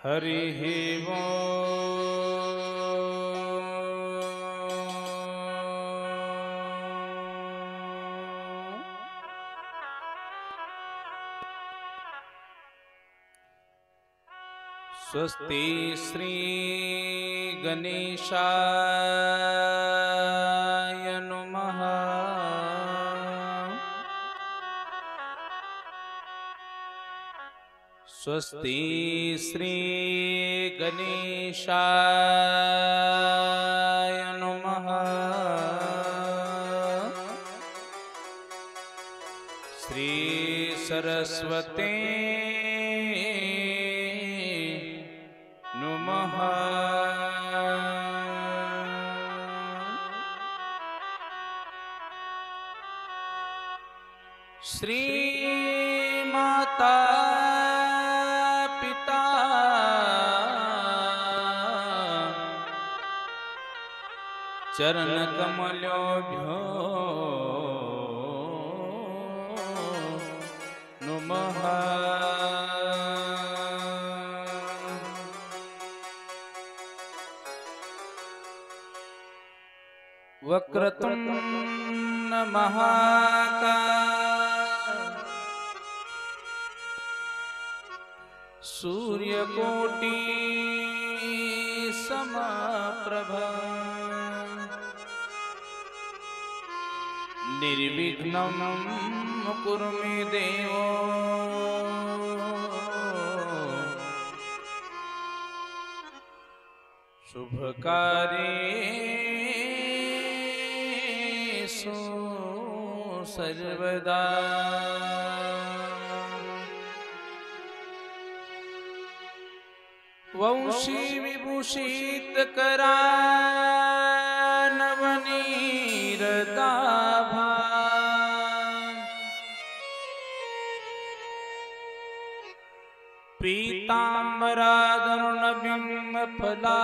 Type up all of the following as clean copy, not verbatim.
हरिः स्वस्ति श्री गणेशाय नमः। स्वस्ति श्री गणेशाय नमः। श्री सरस्वती नमः। श्री माता पिता चरण कमलोभ्यो नमः। वक्रतुंड महाकाय सूर्यकोटि समप्रभा निर्विघ्नं कुरु मे देवो शुभकार्येषु सर्वदा। वंशी विभूषित करानवनीरदाभा पीताम्बरादरुणबिम्ब फलाधरोष्टा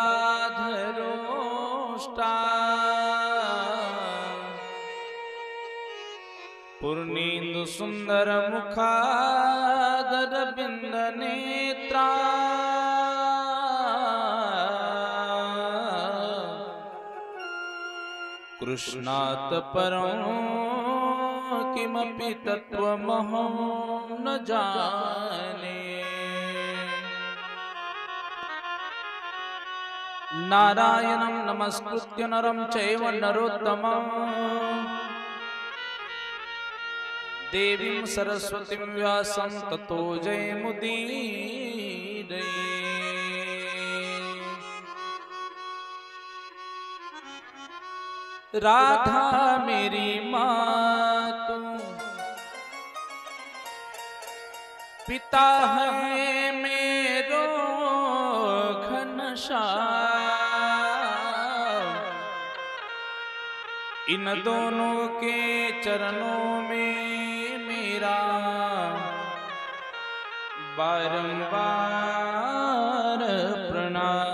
पूर्णेन्दु सुंदर मुखादर बिंद नेत्रा कृष्णात् परं किमपि तत्त्वमहं न जाने। नारायणं नमस्कृत्य नरं चैव नरोत्तमं देवीं सरस्वतीं व्यासं ततो जयमुदीरये। राधा मेरी माँ तू, पिता है मेरो घनश्याम। इन दोनों के चरणों में मेरा बारंबार प्रणाम।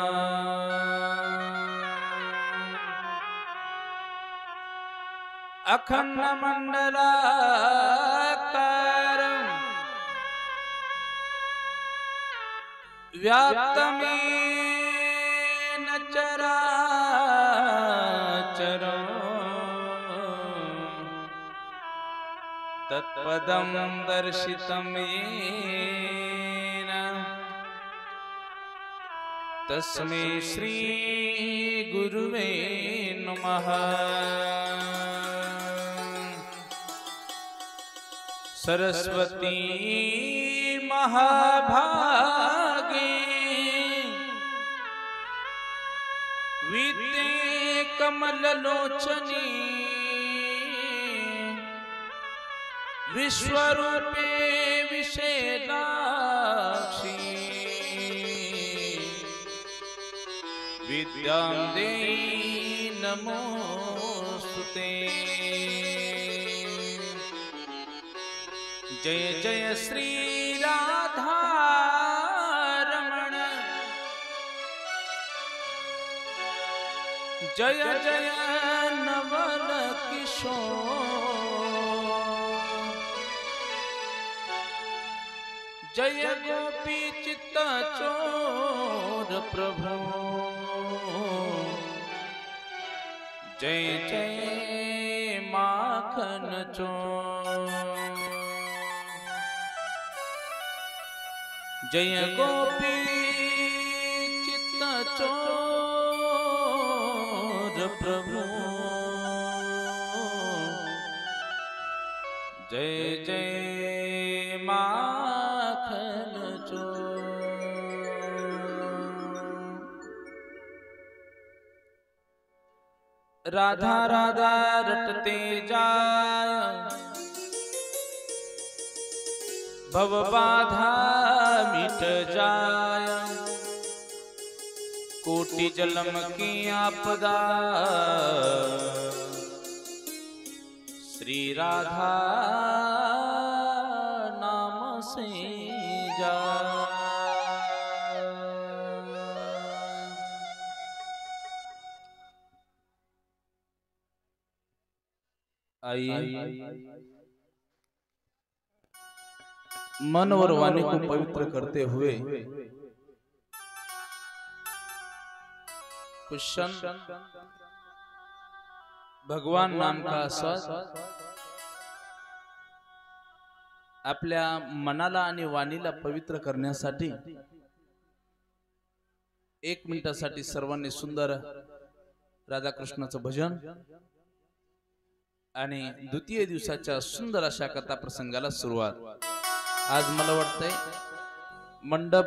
अखंड मंडलाकारं व्याप्तमेन चराचरं तत्पदं दर्शितं येन तस्मै श्री गुरुवे नमः। सरस्वती महाभागे विद्ये कमललोचनी विश्वरूपे विशेलाक्षी विद्यां देहि नमोस्तुते। जय जय श्री राधा रमण जय जय नवल किशोर जय गोपी चित्त चोर प्रभु जय जय माखन चोर जय गोपी चित्त चोर प्रभु जय जय माखन चोर। राधा राधा रटते जाय भव बाधा मिट जाय कोटि जन्म की आपदा श्री राधा नाम से जाय। आइए मन और वाणी को पवित्र करते हुए कुछ क्षण भगवान नाम का आस्वाद आपल्या मनाला आणि वाणीला पवित्र करण्यासाठी 1 मिनिटासाठी सर्वांनी सुंदर राधाकृष्णाचं भजन आणि द्वितीय दिवसाच्या सुंदर अशा कथा प्रसंगाला सुरुवात। आज मला वाटतंय मंडप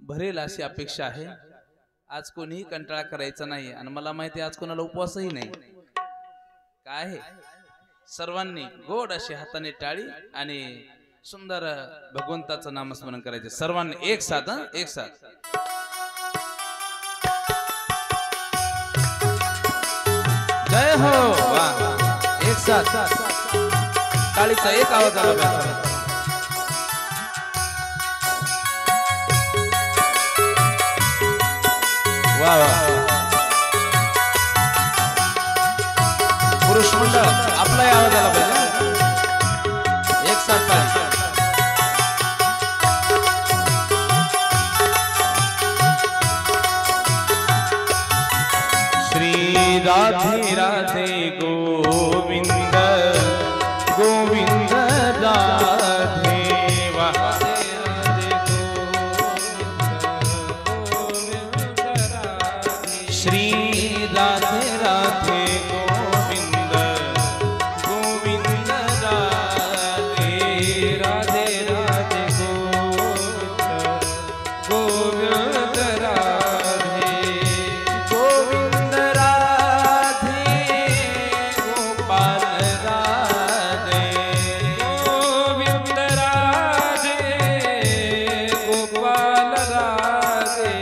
भरेल अशी अपेक्षा आहे। आज कोणीही कंटाळा करायचा नाही आणि मला माहिती आहे आज कोणाला उपवासही नाही। काय आहे सर्वांनी गोड अशी हाताने टाळी आणि सुंदर भगवंताचं नामस्मरण करायचे सर्वांनी एक साथ एक साथ। जय हो वाह एक साथ टाळीचा एक आवाज आला पाहिजे। वाह वाह पुरुष मंडळ आपला आवाज आला पाहिजे एक साथ टाळी। श्री राधे राधे गोविंद गोविंद राधे राधे श्री राधे राधे गोविंद गोविंद राधे राधे राधे गोविंद गोविंद राधे गोविंद राधे गोपाल राधे गोविंद राधे गोपाल राधे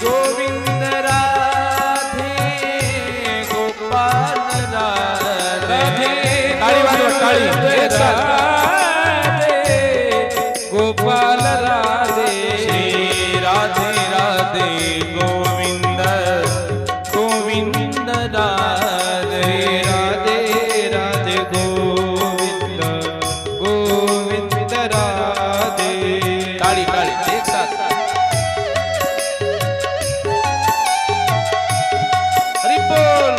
गोविंद राधे गोपाल राधे ताली बाजू ताली एक साथ गोपाल राधे श्री राधे राधे गोविंद गोविंद राधे राधे राधे गोविंद गोविंद राधे ताली ताली एक साथ हरि बोल।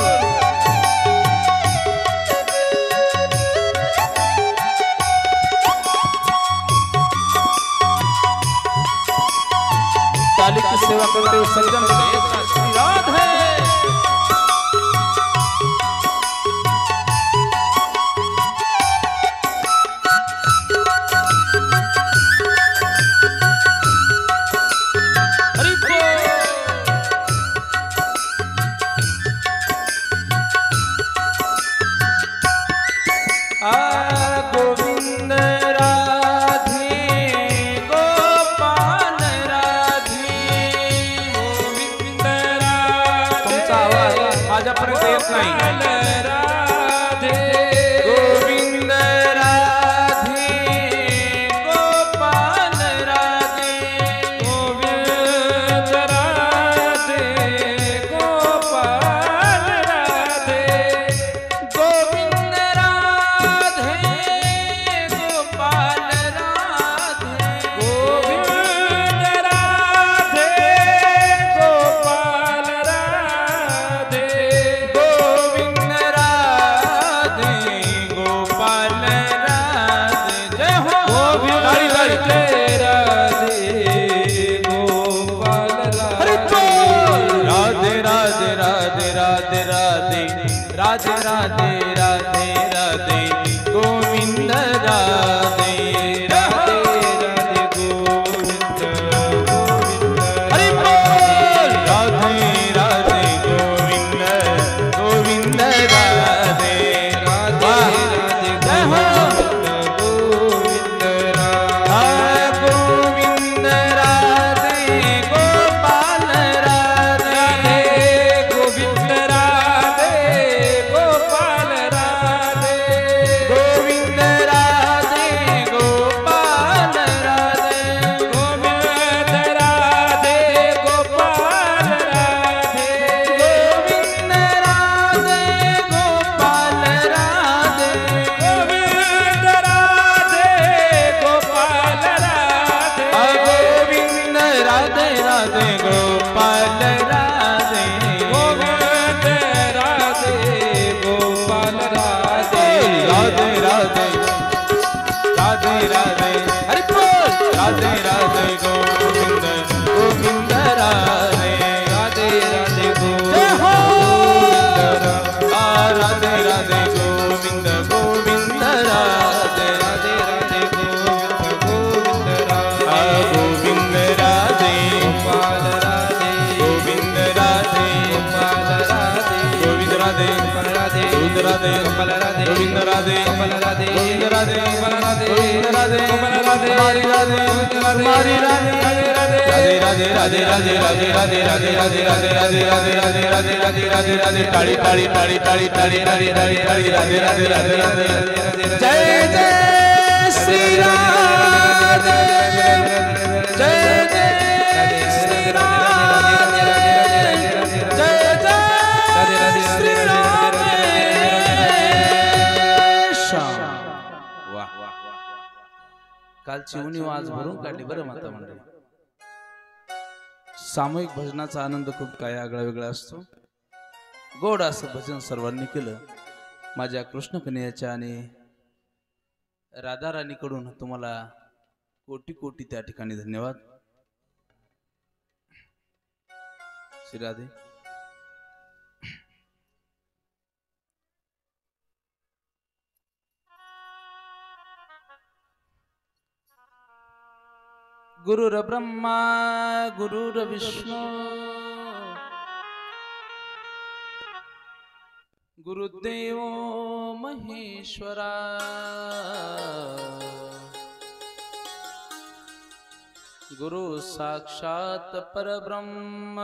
ताली की सेवा करते हुए सज्जन एक साथ श्री राधे हरि बोल। गोविंद राधे गोपाल राधे गोविंद राधे तुमचा आवाज माझ्यापर्यंत येत नाही। राधे गोविंद राधे गोपाल राधे गोविंद राधे गोपाल राधे गोविंद राधे गोपाल राधे राधे राधे राधे राधे राधे राधे गोविंद राधे राधे राधे गोविंद हरि बोल राधे राधे गोविंद गोविंद राधे राधे राधे गोविंद गोविंद राधे गोपाल राधे गोविंद राधे गोपाल राधे गोविंद राधे गोपाल राधे गोविंद राधे गोपाल राधे गोविंद राधे गोपाल राधे गोविंद राधे गोपाल राधे गोविंद राधे राधे गोपाल राधे गोविंद राधे गोपाल राधे राधे राधे राधे राधे हरि बोल राधे राधे गोविंद गोविंद राधे राधे राधे गोविंद राधे राधे गोविंद गोविंद राधे राधे राधे गोविंद गोविंद राधे गोपाल राधे गोविंद राधे गोपाल राधे गोविंद राधे गोपाल राधे गोविंद राधे गोपाल राधे गोविंद राधे गोपाल राधे गोविंद राधे गोपाल राधे गोविंद राधे गोपाल राधे हरि राधे हरि राधे राधे राधे राधे राधे राधे राधे राधे राधे राधे राधे राधे राधे राधे राधे राधे राधे ताड़ी ताड़ी ताड़ी ताड़ी ताड़ी ताड़ी ताड़ी ताड़ी राधे राधे राधे राधे जय जय श्री राधे जय जय श्री राधे जय जय श्री राधे श्याम वाह कालची उणीव आज भरून काढली बरं माता मंडळी. सामूहिक भजनाचा आनंद खूप काय आगळा वेगळा असतो. गोड असं भजन सर्वांनी केलं. माझ्या कृष्ण कन्याच्या आणि राधा राणीकडून तुम्हाला कोटी कोटी त्या ठिकाणी धन्यवाद. श्री राधे गुरुर ब्रह्मा गुरुर विष्णु गुरुदेव महेश्वरा गुरु साक्षात परब्रह्म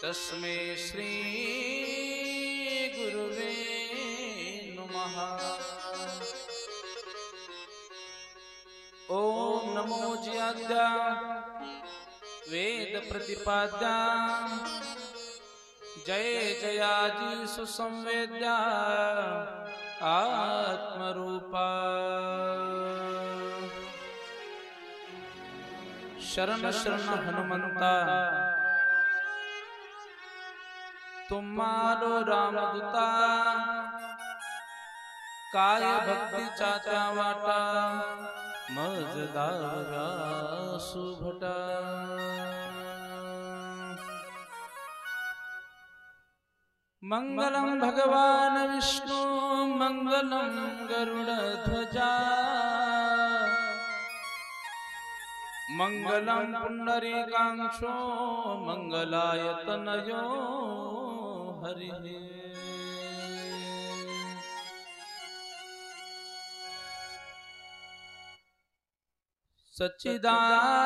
तस्मै श्री गुरुवे नमः. ओम नमो ज्याद्या वेद प्रतिपाद्या जय जयाजी सुसंवेद्या आत्मरूपा शरण शरण हनुमंता तुम्हारो रामदूता काय भक्ती चाचा वाटा मज दारा सुभटा. मंगलम भगवान विष्णु मंगलम गरुड़ध्वजा मंगलम पुंडरीकाक्षो मंगलायतनयो हरिः.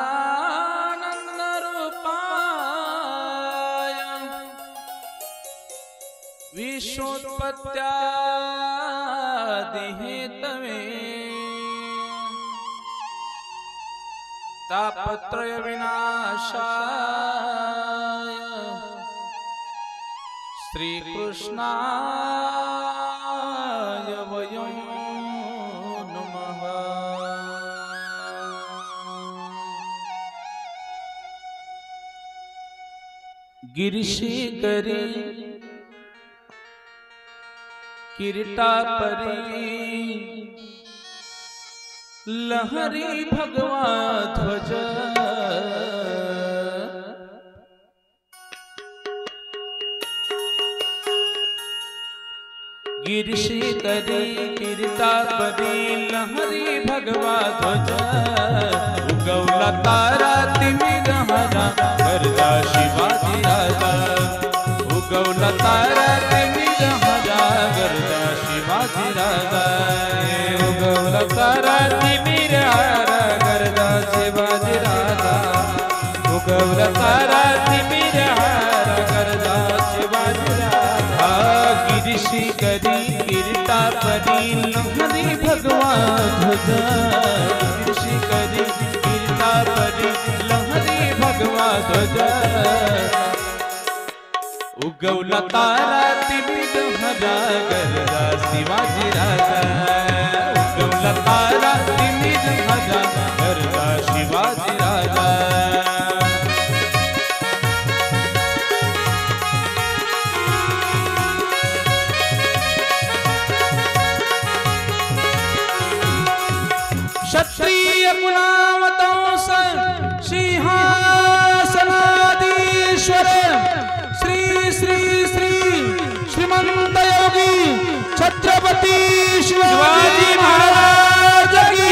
सच्चिदानंद रूपाय विश्वोत्पत्त्यादिहेतवे तापत्रय विनाशाय श्री कृष्णाय वयं नमः. गिरिशिखरी किरीटापरी लहरी भगवा ध्वज गिरीशी करी किरीटापरी लहरी भगवा ध्वज उगवला तारा तिमिर हरा गरजा शिवाजी राजा उगवला तारा तिमिर हरा गरजा शिवाजी राजा उगवला तारा तिमिर हरा गरजा शिवाजी राजा उगवला तारा तिमिर हरा गरजा शिवाजी राजा गिरीशी करी किरीटापरी लहरी भगवा ध्वज गिरीशी करी किरीटापरी लहरी भगवा ध्वज उगवला तारा तिमिर हरा गरजा शिवाजी राजा उगवला तारा तिमिर हरा गरजा शिवाजी राजा क्षत्रिय कुलावतंस सिंहासनाधीश्वर श्री श्री श्री श्रीमंत योगी छत्रपति शिवाजी महाराज की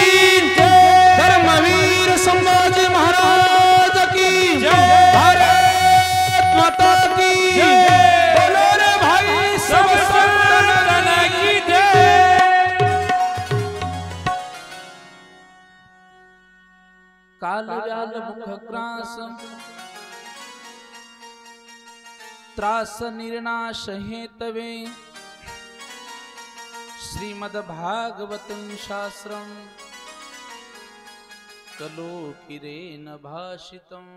धर्मवीर संभाजी महाराज की भारत माता की बोलो रे भाई सब संतन की जय। काल व्याल मुख ग्रास त्रास निर्नाश हेतवे श्रीमद् भागवतं शास्त्रं कलो किरेन भाषितम्।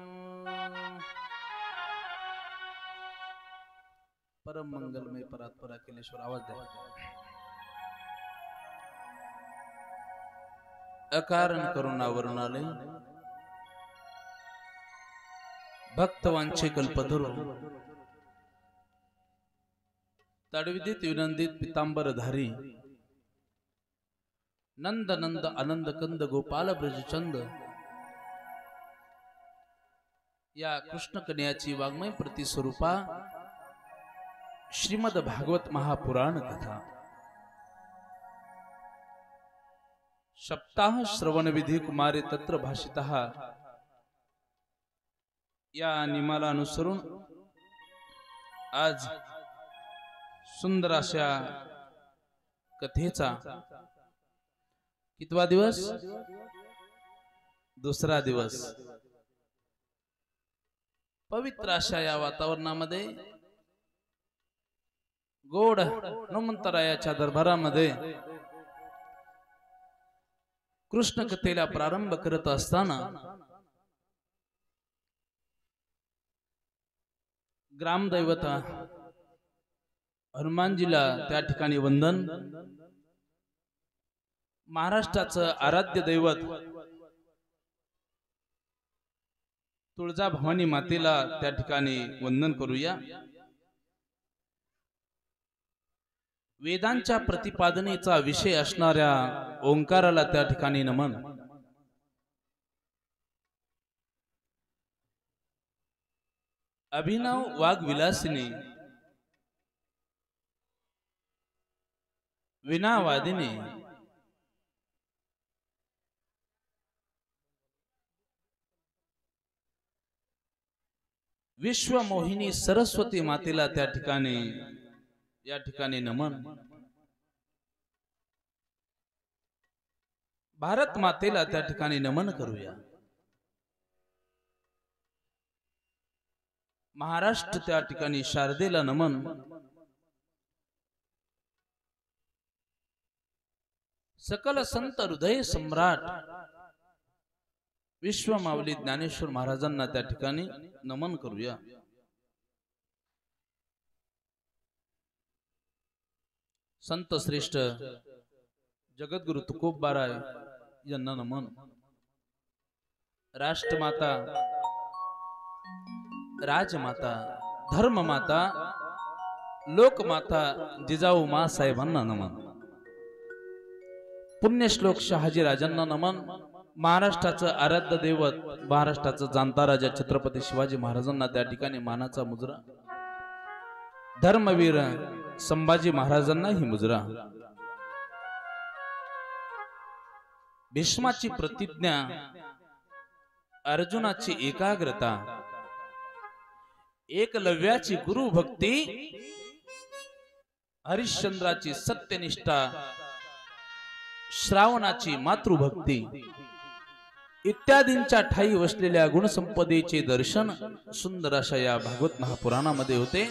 परम मंगलमय परात्पर अखिलेश्वर आवाज द्या। अकारण करुणावरणालय भक्तवांचे कल्पतरू तडविदित विनंदित पितांबरधारी नंद नंद आनंद कंद गोपाल ब्रजचंद या कृष्ण कन्याची वाङ्मय प्रतिस्वरूपा श्रीमद् भागवत महापुराण कथा सप्ताह श्रवण विधी कुमारे तत्र भाषितः या नियमाला अनुसरून आज सुंदर अशा कथेचा कितवा दिवस दुसरा दिवस पवित्र अशा या वातावरणामध्ये गोड हनुमंतरायाच्या दरबारामध्ये कृष्ण कथेला प्रारंभ करत असताना ग्रामदैवता हनुमानजीला त्या ठिकाणी वंदन, महाराष्ट्राचं आराध्य दैवत तुळजाभवानी मातेला त्या ठिकाणी वंदन करूया। वेदांच्या प्रतिपादनेचा विषय असणाऱ्या ओंकाराला त्या ठिकाणी नमन। अभिनव वाग्विलासिनी विनावादिनी विश्वमोहिनी सरस्वती मातेला त्या ठिकाणी या ठिकाणी नमन। भारत मातेला त्या ठिकाणी नमन करूया। महाराष्ट्र त्या ठिकाणी शारदेला नमन। सकल संत हृदय सम्राट विश्वमावली ज्ञानेश्वर महाराजांना त्या ठिकाणी नमन करूया। संत श्रेष्ठ जगद्गुरु तुकोबाराय यांना नमन। राष्ट्रमाता, राजमाता, धर्ममाता, लोकमाता जिजाऊ मा साहेबांना नमन। पुण्यश्लोक शहाजी राजांना नमन। महाराष्ट्राचं आराध्य दैवत, महाराष्ट्राचं जाणता राजा छत्रपती शिवाजी महाराजांना त्या ठिकाणी मानाचा मुजरा। धर्मवीर संभाजी महाराजांना ही मुजरा. भीष्माची प्रतिज्ञा, अर्जुनाची एकाग्रता, एकलव्याची गुरुभक्ती, हरिश्चंद्राची सत्यनिष्ठा, श्रावणाची मातृभक्ती इत्यादींच्या ठाई वसलेल्या गुणसंपदेचे दर्शन सुंदर अशा या भागवत महापुराणामध्ये होते.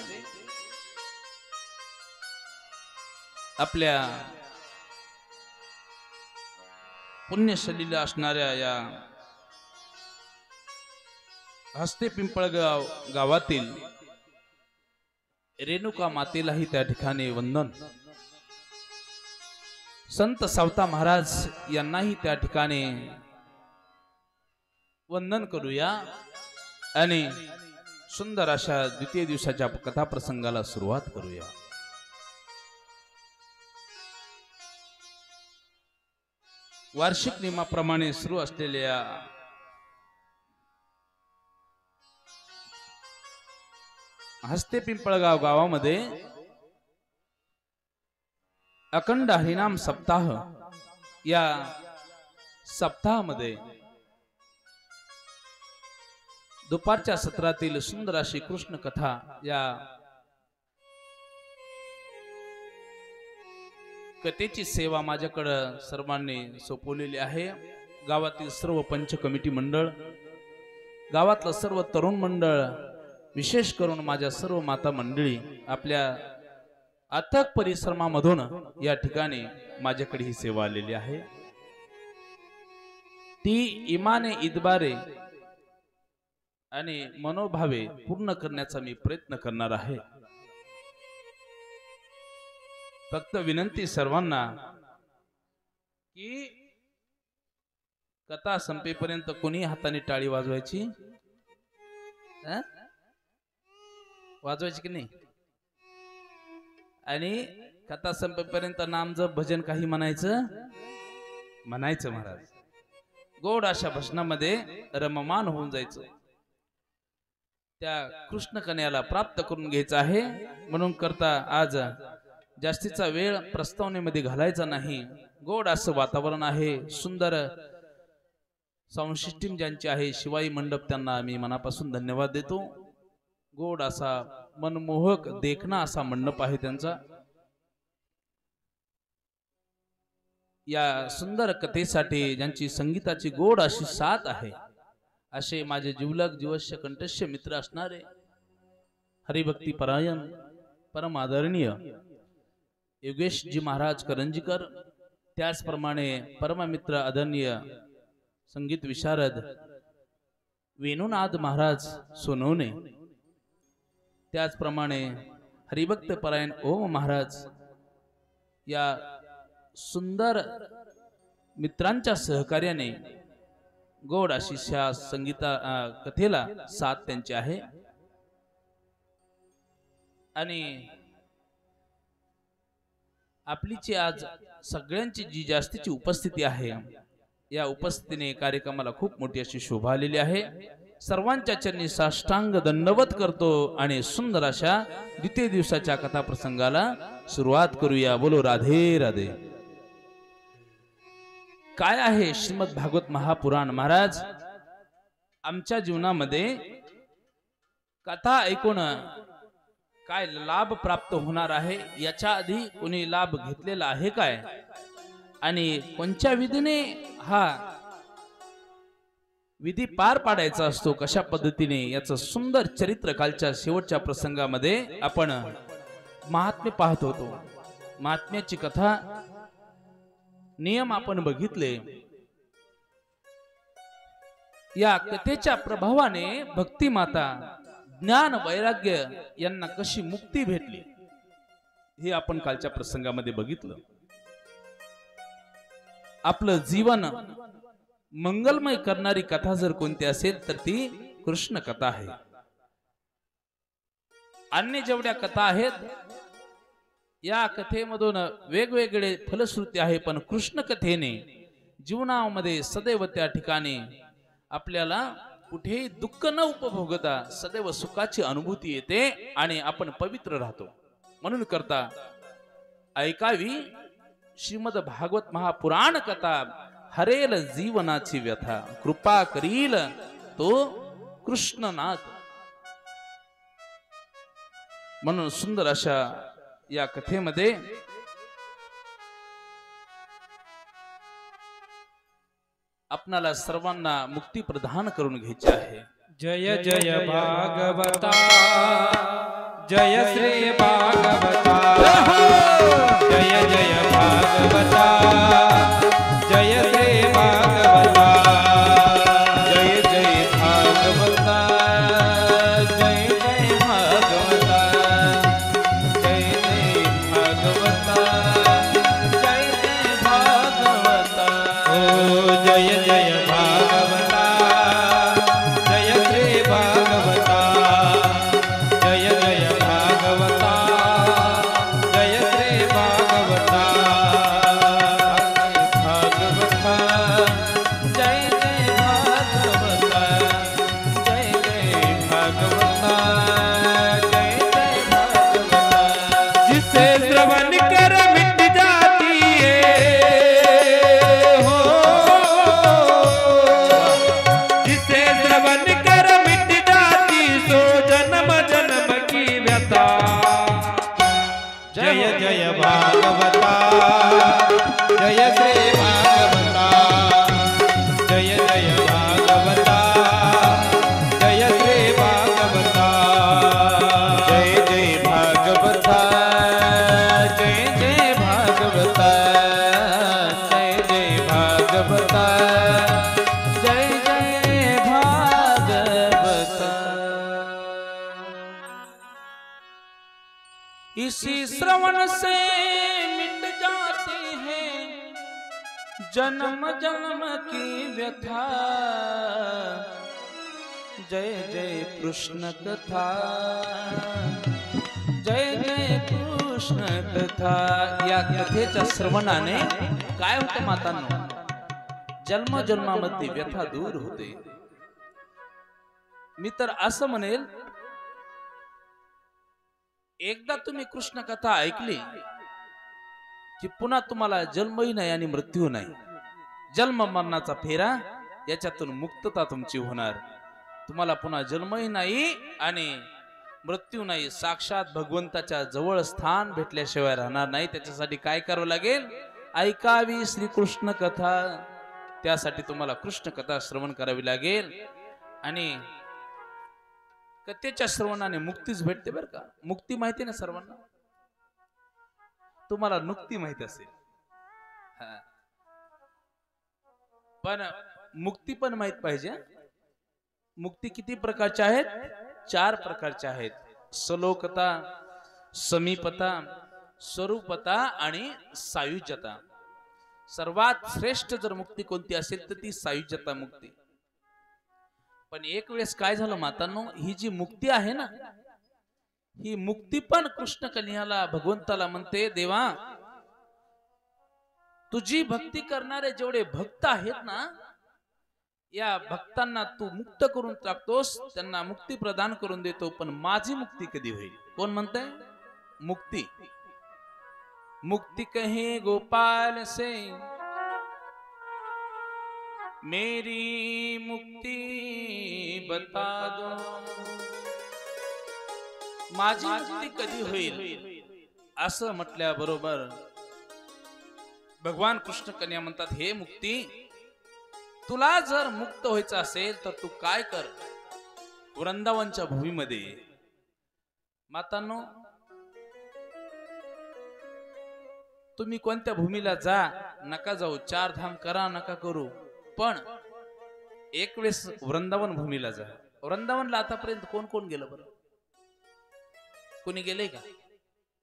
आपल्या पुण्यशलीला असणाऱ्या या हस्ते पिंपळगाव गावातील रेणुका मातेलाही त्या ठिकाणी वंदन. संत सावता महाराज यांनाही त्या ठिकाणी वंदन करूया आणि सुंदर अशा द्वितीय दिवसाच्या कथा प्रसंगाला सुरुवात करूया. वार्षिक नियमाप्रमाणे सुरू असलेल्या हस्ते पिंपळगाव गावामध्ये अखंड हरिनाम सप्ताह, या सप्ताहामध्ये दुपारच्या सत्रातील सुंदर अशी कृष्ण कथा या कथेची सेवा माझ्याकडे सर्वांनी सोपवलेली आहे. गावातील सर्व पंच कमिटी मंडळ, गावातलं सर्व तरुण मंडळ, विशेष करून माझ्या सर्व माता मंडळी आपल्या अथक परिश्रमामधून या ठिकाणी माझ्याकडे ही सेवा आलेली आहे. ती इमाने इतबारे आणि मनोभावे पूर्ण करण्याचा मी प्रयत्न करणार आहे. फक्त विनंती सर्वांना की कथा संपेपर्यंत कोणी हाताने टाळी वाजवायची, वाजवायची की नाही, आणि कथा संपेपर्यंत नामजप भजन काही म्हणायचं महाराज. गोड अशा भजनामध्ये रममान होऊन जायचं. त्या कृष्ण कन्याला प्राप्त करून घ्यायचं आहे. म्हणून करता आज जास्तीचा वेळ प्रस्तावनेमध्ये घालायचा नाही. गोड असं वातावरण आहे. सुंदर साऊंड सिस्टीम ज्यांची आहे, शिवाई मंडप, त्यांना मी मनापासून धन्यवाद देतो. गोड असा मनमोहक देखणा असा मंडप आहे त्यांचा. या सुंदर कथेसाठी ज्यांची संगीताची गोड अशी साथ आहे, असे माझे जिवलग जीवश्य कंठस्य मित्र असणारे हरिभक्ती परायण परम आदरणीय योगेशजी महाराज करंजीकर, त्याचप्रमाणे परममित्र आदरणीय संगीत विशारद वेणुनाथ महाराज सोनवणे, त्याचप्रमाणे हरिभक्त परायण ओम महाराज, या सुंदर मित्रांच्या सहकार्याने गोड अशी संगीता कथेला साथ त्यांची आहे. आणि आपलीची आज सगळ्यांची जी जास्तीची उपस्थिती आहे, या उपस्थितीने कार्यक्रमाला खूप मोठी अशी शोभा आलेली आहे. सर्वांच्या चरणी साष्टांग दंडवत करतो आणि सुंदर अशा द्वितीय दिवसाच्या कथा प्रसंगाला सुरुवात करूया. बोलो राधे राधे. काय आहे श्रीमद भागवत महापुराण महाराज? आमच्या जीवनामध्ये कथा ऐकून काय लाभ प्राप्त होणार आहे, याच्या आधी कोणी लाभ घेतलेला आहे काय, आणि कोणत्या विधीने हा विधी पार पाडायचा असतो, कशा पद्धतीने, याचं सुंदर चरित्र कालच्या शेवटच्या प्रसंगामध्ये आपण महात्म्य पाहत होतो. महात्म्याची कथा नियम आपण बघितले. या कथेच्या प्रभावाने भक्ती माता, ज्ञान वैराग्य यांना कशी मुक्ती भेटली हे आपण कालच्या प्रसंगामध्ये बघितलं. आपलं जीवन मंगलमय करणारी कथा जर कोणती असेल तर ती कृष्ण कथा आहे. अन्य जेवढ्या कथा आहेत, या कथेमधून वेगवेगळे फलश्रुती आहे, पण कृष्ण कथेने जीवनामध्ये सदैव त्या ठिकाणी आपल्याला कुठेही दुःख न उपभोगता सदैव सुखाची अनुभूती येते आणि आपण पवित्र राहतो. म्हणून करता ऐकावी श्रीमद भागवत महापुराण कथा, हरेल जीवनाची व्यथा, कृपा करील तो कृष्णनाथ. म्हणून सुंदर अशा या कथेमध्ये आपणाला सर्वांना मुक्ती प्रदान करून घ्यायची आहे. जय जय भागवता, जय श्री भागवता, जय जय भागवता, जय श्री भागवता, जय जय भागवता, जय जय भागवता, जय जय भागवता, जय जय भागवता. ओ जय जय भागवता, जय श्री भागवता, जय जय भागवता, जय श्री भागवता, भागवता, जय जय भागवता, जय जय भागवता, जय जय भागवता. जिसे श्रवण कर मिट जाती है हो, जिसे श्रवण कर मिट जाती सो जन्म जन्म की व्यथा. जय जय भागवता, जय श्री भागवता, जय जय भागवता, जय श्री भागवता, जय जय भागवता, जय जय भागवता, जय जय भागवता, जय जय भागवता. इसी श्रवण से मिट जाती है जन्म जन्म की व्यथा. जय जय कृष्ण कथा, जय जय कृष्ण कथा. या कथेच्या श्रवणाने काय होतं मातांनो? जन्म जन्मामध्ये व्यथा दूर होते. मी तर असं म्हणेल, एकदा तुम्ही कृष्ण कथा ऐकली की पुन्हा तुम्हाला जन्मही नाही आणि मृत्यू नाही. जन्म मरणाचा फेरा याच्यातून मुक्तता तुमची होणार. तुम्हाला पुन्हा जन्मही नाही आणि मृत्यू नाही. साक्षात भगवंताच्या जवळ स्थान भेटल्याशिवाय राहणार नाही. त्याच्यासाठी काय करावं लागेल? ऐकावी श्रीकृष्ण कथा. त्यासाठी तुम्हाला कृष्ण कथा श्रवण करावी लागेल. आणि कथेच्या श्रवणाने मुक्तीच भेटते बरं का. मुक्ती माहिती ना सर्वांना? तुम्हाला नुक्ती माहिती असेल, पण मुक्ती पण माहित पाहिजे. मुक्ती किती प्रकारच्या आहेत? 4 प्रकारच्या आहेत. सलोकता, समीपता, स्वरूपता आणि सायुज्यता. सर्वात श्रेष्ठ जर मुक्ती कोणती असेल तर ती सायुज्यता मुक्ती. पण एक वेळेस काय झालं मातांनो, ही जी मुक्ती आहे ना, ही मुक्ती पण कृष्ण कन्हैयाला, भगवंताला म्हणते, देवा तुझी भक्ती करणारे जेवढे भक्त आहेत ना, या भक्तांना तू मुक्त करून टाकतोस, त्यांना मुक्ती प्रदान करून देतो. पण माझी मुक्ती कधी होईल? कोण म्हणतंय? मुक्ती. मुक्ती कहे गोपाल से, मेरी मुक्ती बता दो. माझी मुक्ती कधी होईल असं म्हटल्याबरोबर भगवान कृष्ण कन्हैया म्हणतात, हे मुक्ती, तुला जर मुक्त व्हायचं असेल तर तू काय कर? वृंदावनच्या भूमीमध्ये. मातांनो, तुम्ही कोणत्या भूमीला जा, नका जाऊ, 4 धाम करा, नका करू, पण एक वेळेस वृंदावन भूमीला जा. वृंदावनला आतापर्यंत कोण कोण गेलं बरं? कोणी गेलंय का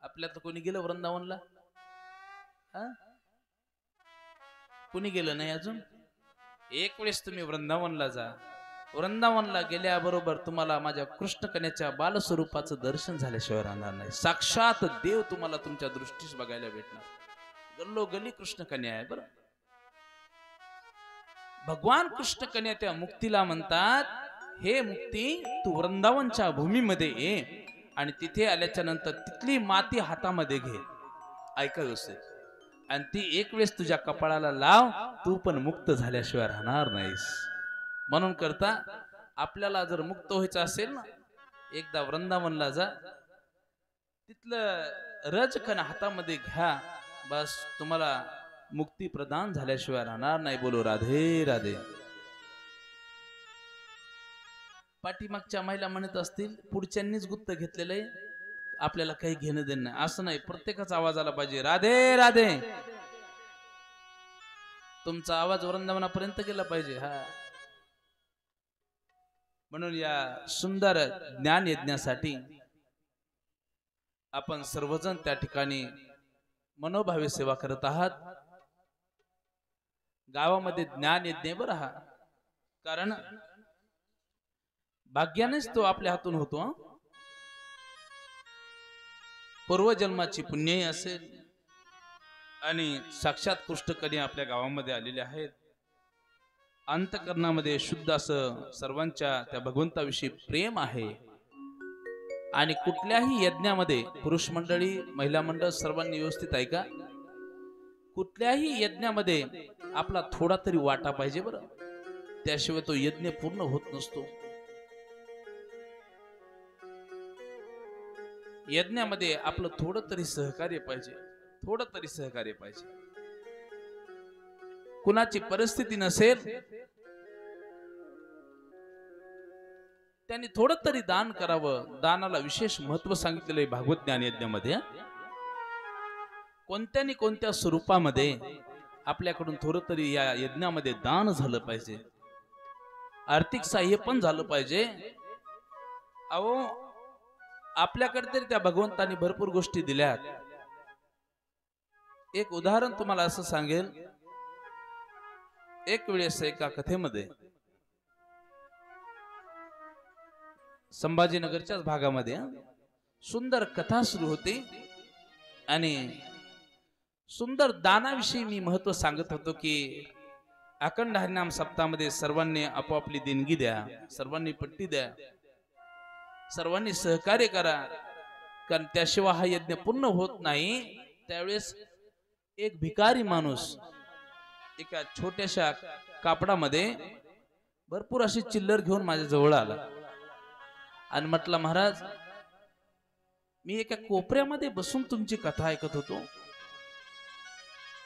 आपल्यात? कोणी गेलं वृंदावनला? कोणी गेलं नाही अजून? एक वेळेस तुम्ही वृंदावनला जा. वृंदावनला गेल्याबरोबर तुम्हाला माझ्या कृष्ण कन्हैयाच्या बालस्वरूपाचं दर्शन झाल्याशिवाय राहणार नाही. साक्षात देव तुम्हाला तुमच्या दृष्टीस बघायला भेटणार. गल्लोगल्ली कृष्ण कन्हैया आहे बरं. भगवान कृष्ण कन्हैया त्या मुक्तीला म्हणतात, हे मुक्ती, तू वृंदावनच्या भूमीमध्ये ये आणि तिथे आल्याच्या नंतर तिथली माती हातामध्ये घे, ऐका व्यवस्थित, आणि ती एक वेळेस तुझ्या कपाळाला लाव, तू पण मुक्त झाल्याशिवाय राहणार नाहीस. म्हणून करता आपल्याला जर मुक्त व्हायचं असेल ना, एकदा वृंदावनला जा, तिथलं रजकण हातामध्ये घ्या, बस तुम्हाला मुक्ती प्रदान झाल्याशिवाय राहणार नाही. बोलो राधे राधे. पाठीमागच्या महिला म्हणत असतील पुढच्यांनीच गुप्त गेलेलं आहे, आपल्याला काही घेणं देणं नाही. असं नाही, प्रत्येकाचा आवाज आला पाहिजे राधे राधे. तुमचा आवाज वृंदावनापर्यंत गेला पाहिजे. हा, म्हणून या सुंदर ज्ञान यज्ञासाठी आपण सर्वजण त्या ठिकाणी मनोभावे सेवा करत आहात. गावामध्ये ज्ञान यज्ञ बरं हा, कारण भाग्यानेच तो आपल्या हातून होतो. पूर्वजन्माची पुण्यही असेल आणि साक्षात कृष्णकन्या आपल्या गावामध्ये आलेले आहेत. अंतकरणामध्ये शुद्ध असं सर्वांच्या त्या भगवंताविषयी प्रेम आहे. आणि कुठल्याही यज्ञामध्ये पुरुष मंडळी महिला मंडळ सर्वांनी व्यवस्थित ऐका, कुठल्याही यज्ञामध्ये आपला थोडा तरी वाटा पाहिजे बरं, त्याशिवाय तो यज्ञ पूर्ण होत नसतो. यज्ञामध्ये आपलं थोडं तरी सहकार्य पाहिजे, थोडं तरी सहकार्य पाहिजे. कुणाची परिस्थिती नसेल त्यांनी थोडं तरी दान करावं. दानाला विशेष महत्व सांगितलेलं आहे भागवत ज्ञान यज्ञामध्ये. कोणत्या स्वरूपामध्ये आपल्याकडून थोडं तरी या यज्ञामध्ये दान झालं पाहिजे, आर्थिक सहाय्य पण झालं पाहिजे. अहो, आपल्याकडे तरी त्या भगवंतानी भरपूर गोष्टी दिल्यात. एक उदाहरण तुम्हाला असं सांगेल, एक वेळेस एका कथेमध्ये संभाजीनगरच्याच भागामध्ये सुंदर कथा सुरू होती आणि सुंदर दानाविषयी मी महत्व सांगत होतो की अखंड हरिनाम सप्ताहामध्ये सर्वांनी आपोआपली देणगी द्या, सर्वांनी पट्टी द्या, सर्वांनी सहकार्य करा, कारण त्याशिवाय हा यज्ञ पूर्ण होत नाही. त्यावेळेस एक भिकारी माणूस एका छोट्याशा कापडामध्ये भरपूर अशी चिल्लर घेऊन माझ्या जवळ आला आणि म्हटलं, महाराज मी एका कोपऱ्यामध्ये बसून तुमची कथा ऐकत होतो,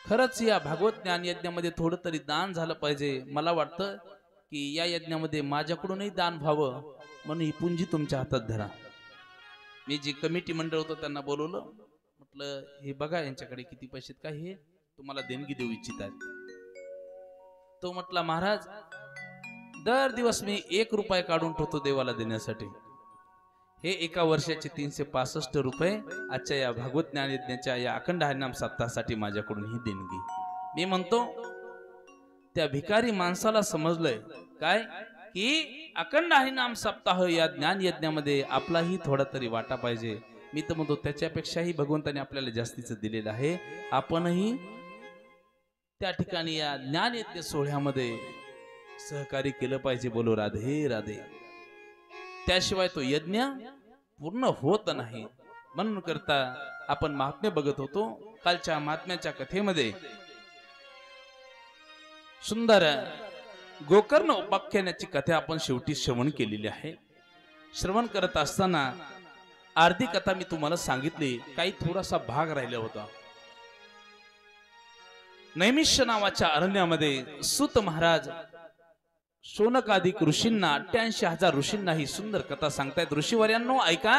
खरंच या भागवत ज्ञान यज्ञामध्ये थोडं तरी दान झालं पाहिजे. मला वाटतं की या यज्ञामध्ये माझ्याकडूनही दान व्हावं, म्हणून ही पुंजी तुमच्या हातात धरा. मी जी कमिटी मंडळ होतं त्यांना बोलवलं, म्हटलं हे बघा यांच्याकडे किती पैसे काय, हे तुम्हाला देणगी देऊ इच्छितात. तो म्हटला, महाराज दर दिवस मी 1 रुपया काढून ठेवतो देवाला देण्यासाठी. हे एका वर्षाचे 365 रुपये आजच्या या भागवत ज्ञान यज्ञाच्या या अखंड हरिनाम सप्ताहासाठी माझ्याकडून ही देणगी. मी म्हणतो त्या भिकारी माणसाला समजलंय काय की अखंड हरिनाम सप्ताह या ज्ञान यज्ञामध्ये आपलाही थोडा तरी वाटा पाहिजे. मी तर म्हणतो त्याच्यापेक्षाही भगवंताने आपल्याला जास्तीचं दिलेलं आहे. आपणही त्या ठिकाणी या ज्ञान यज्ञ सोहळ्यामध्ये सहकार्य केलं पाहिजे. बोलो राधे राधे. त्याशिवाय तो यज्ञ पूर्ण होत नाही. म्हणून करता आपण महात्म्य बघत होतो. कालच्या महात्म्याच्या कथेमध्ये सुंदर गोकर्ण उपाख्यानाची कथा आपण शेवटी श्रवण केलेली आहे. श्रवण करत असताना अर्धी कथा मी तुम्हाला सांगितली, काही थोडासा भाग राहिला होता. नैमिष्य नावाच्या अरण्यामध्ये सूत महाराज शौनकादिक ऋषींना 88,000 ऋषींना ही सुंदर कथा सांगतायत. ऋषीवर्यांनो ऐका,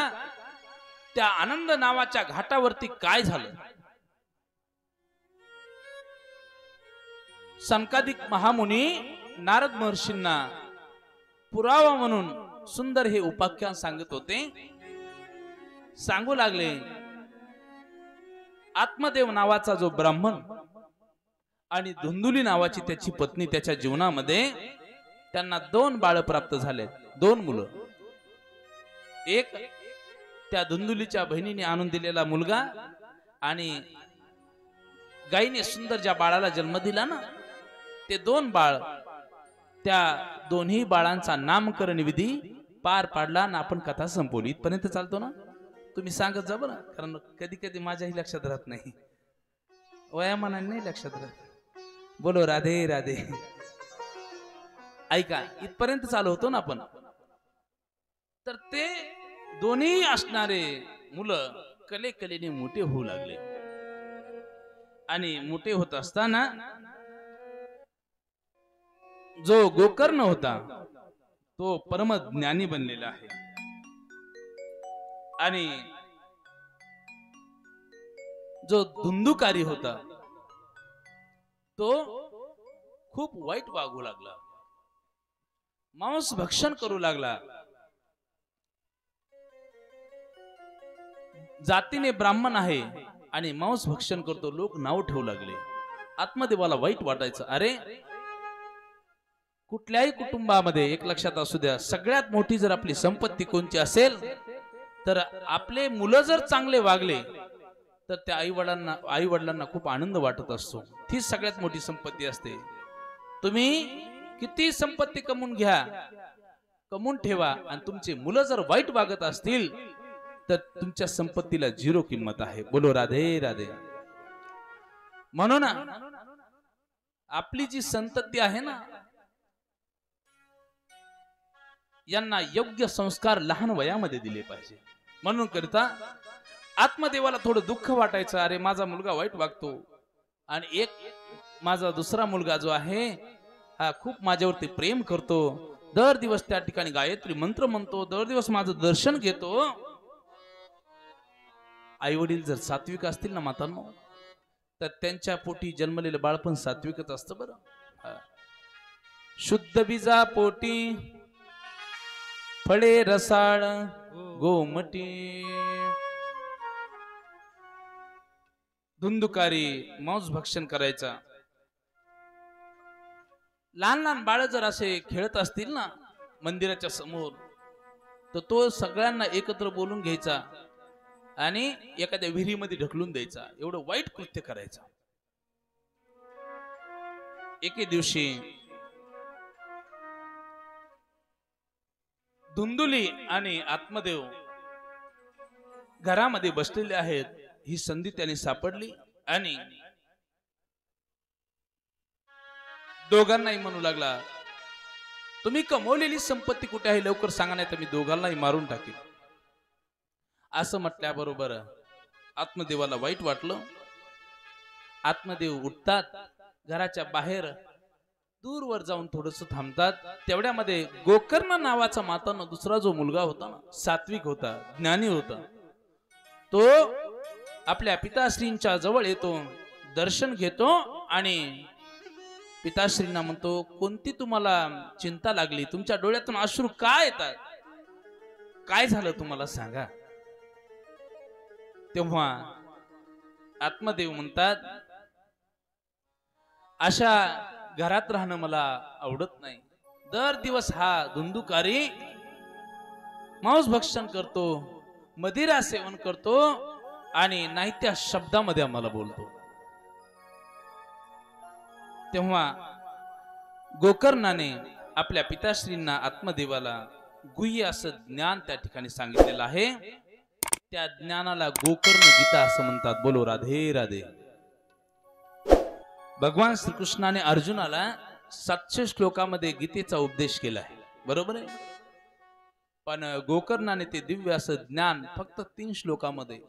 त्या आनंद नावाच्या घाटावरती काय झालं. सनकादिक महामुनी नारद महर्षींना पुरावा म्हणून सुंदर हे उपाख्यान सांगत होते. सांगू लागले, आत्मदेव नावाचा जो ब्राह्मण आणि धुंदुली नावाची त्याची पत्नी, त्याच्या जीवनामध्ये त्यांना 2 बाळ प्राप्त झाले, 2 मुलं. एक त्या धुंदुलीच्या बहिणीने आणून दिलेला मुलगा आणि गायीने सुंदर ज्या बाळाला जन्म दिला ना, ते 2 बाळ, त्या दोन्ही बाळांचा नामकरण विधी पार पाडला आणि आपण कथा संपवली. इथपर्यंत चालतो ना. तुम्ही सांगत जा बरं, कारण कधी कधी माझ्याही लक्षात राहत नाही, वयामानाने नाही लक्षात राहत. बोलो राधे राधे. ऐका, इथपर्यंत चालू होतो ना आपण. तर ते दोन्ही असणारे मुलं कले कलेने मोठे होऊ लागले. आणि मोठे होत असताना जो गोकर्ण होता तो परम ज्ञानी बनलेला आहे. आणि जो धुंदुकारी होता तो खूप वाईट वागू लागला, मांस भक्षण करू लागला. जातीने ब्राह्मण आहे आणि मांस भक्षण करतो, लोक नाव ठेवू लागले. आत्मदेवाला वाईट वाटायचं. अरे, कुठल्याही कुटुंबामध्ये एक लक्षात असू द्या, सगळ्यात मोठी जर आपली संपत्ती कोणची असेल तर आपले मुलं जर चांगले वागले तर त्या आई वडिलांना खूप आनंद वाटत असतो. तीच सगळ्यात मोठी संपत्ती असते. तुम्ही किती संपत्ती कमवून घ्या, कमवून ठेवा, आणि तुमचे मुलं जर वाईट वागत असतील तर तुमच्या संपत्तीला झिरो किंमत आहे. बोलो राधे राधे. म्हणून आपली जी संतती आहे ना, यांना योग्य संस्कार लहान वयामध्ये दिले पाहिजे. म्हणून करता आत्मदेवाला थोडं दुःख वाटायचं, अरे माझा मुलगा वाईट वागतो, आणि एक माझा दुसरा मुलगा जो आहे हा खूप माझ्यावरती प्रेम करतो, दर दिवस त्या ठिकाणी गायत्री मंत्र म्हणतो, दर दिवस माझं दर्शन घेतो. आई वडील जर सात्विक असतील ना मातांनो, तर त्यांच्या पोटी जन्मलेलं बाळ पण सात्विकच असतं बरं. शुद्ध बीजा पोटी फळे रसाळ गोमटी. धुंदुकारी मांस भक्षण करायचा. लहान लहान बाळ जर असे खेळत असतील ना मंदिराच्या समोर, तर तो सगळ्यांना एकत्र बोलून घ्यायचा आणि एखाद्या विहिरीमध्ये ढकलून द्यायचा. एवढं वाईट कृत्य करायचं. एके दिवशी धुंदुली आणि आत्मदेव घरामध्ये बसलेले आहेत. ही संधी त्यांनी सापडली आणि दोघांनाही म्हणू लागला, तुम्ही कमवलेली संपत्ती कुठे आहे, लवकर सांगा, नाही तर मी दोघांनाही मारून टाकेन. असं म्हटल्याबरोबर आत्मदेवाला वाईट वाटलं. आत्मदेव उठतात, घराच्या बाहेर दूरवर जाऊन थोडस थांबतात. तेवढ्यामध्ये गोकर्ण नावाचा मातांनो दुसरा जो मुलगा होता ना, सात्विक होता, ज्ञानी होता, तो आपल्या पिताश्रींच्या जवळ येतो, दर्शन घेतो आणि पिताश्रींना म्हणतो, कोणती तुम्हाला चिंता लागली, तुमच्या डोळ्यातून अश्रू का येतात, काय झालं तुम्हाला सांगा. तेव्हा आत्मदेव म्हणतात, अशा घरात राहणं मला आवडत नाही. दर दिवस हा धुंदुकारी मांस भक्षण करतो, मदिरा सेवन करतो आणि नाही त्या शब्दामध्ये आम्हाला बोलतो. तेव्हा गोकर्णाने आपल्या पिताश्रींना आत्मदेवाला गुह्य असं ज्ञान त्या ठिकाणी सांगितलेलं आहे. त्या ज्ञानाला गोकर्ण गीता असं म्हणतात. बोलो राधे राधे. भगवान श्रीकृष्णाने अर्जुनाला 700 श्लोकामध्ये गीतेचा उपदेश केला आहे, बरोबर आहे. पण गोकर्णाने ते दिव्य असं ज्ञान फक्त 3 श्लोकामध्ये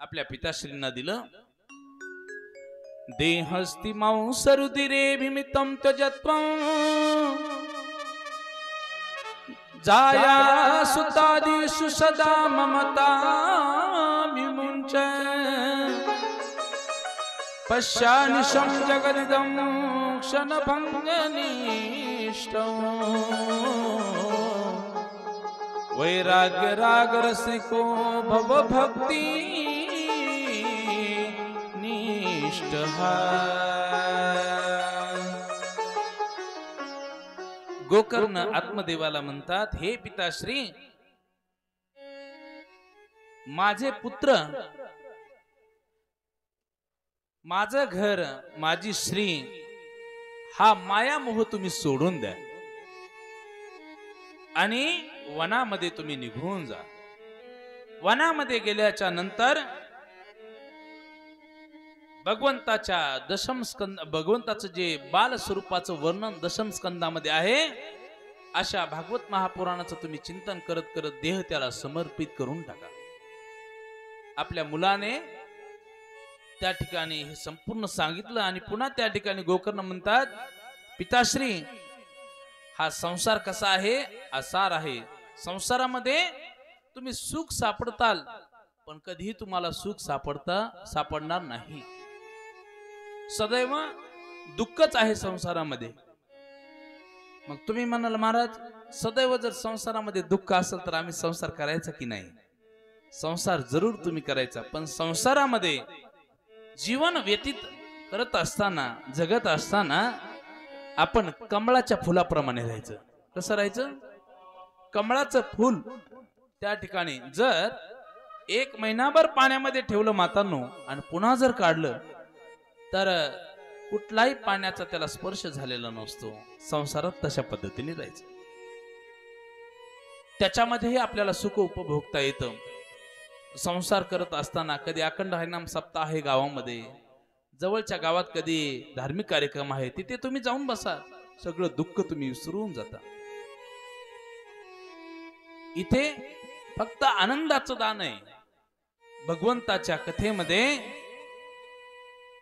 आपल्या पिताश्रींना दिलं. देहस्ति मांसरुधिरेभिमितं त्यजत्वं जाया सुतादिषु सदा ममता विमुञ्च पश्यानिशं जगदिदं क्षणभङ्गनिष्ठं वैराग्य रागरसिको भवभक्ति गोकर्ण आत्मदेवाला म्हणतात, हे पिताश्री, माझे पुत्र, माझं घर, माझी श्री, हा मायामोह तुम्ही सोडून द्या आणि वनामध्ये तुम्ही निघून जा. वनामध्ये गेल्याच्या नंतर भगवंताच्या दशम स्कंद भगवंताचं जे बाल स्वरूपाचं वर्णन दशम स्कंदामध्ये आहे, अशा भागवत महापुराणाचं तुम्ही चिंतन करत करत देह त्याला समर्पित करून टाका. आपल्या मुलाने त्या ठिकाणी हे संपूर्ण सांगितलं आणि पुन्हा त्या ठिकाणी गोकर्ण म्हणतात, पिताश्री हा संसार कसा आहे, असार आहे. संसारामध्ये तुम्ही सुख सापडताल, पण कधीही तुम्हाला सुख सापडणार नाही. सदैव दुःखच आहे संसारामध्ये. मग तुम्ही म्हणाल महाराज, सदैव जर संसारामध्ये दुःख असेल तर आम्ही संसार करायचा की नाही? संसार जरूर तुम्ही करायचा, पण संसारामध्ये जीवन व्यतीत करत असताना, जगत असताना आपण कमळाच्या फुलाप्रमाणे राहायचं. कसं राहायचं? कमळाचं फुल त्या ठिकाणी जर 1 महिनाभर पाण्यामध्ये ठेवलं मातांनो आणि पुन्हा जर काढलं तर कुठलाही पाण्याचा त्याला स्पर्श झालेला नसतो. संसारात तशा पद्धतीने राहायचं. त्याच्यामध्येही आपल्याला सुख उपभोगता येतं. संसार करत असताना कधी अखंड हरिनाम सप्ताह आहे गावामध्ये, जवळच्या गावात कधी धार्मिक कार्यक्रम आहे, तिथे तुम्ही जाऊन बसा, सगळं दुःख तुम्ही विसरून जाता. इथे फक्त आनंदाचं दान आहे. भगवंताच्या कथेमध्ये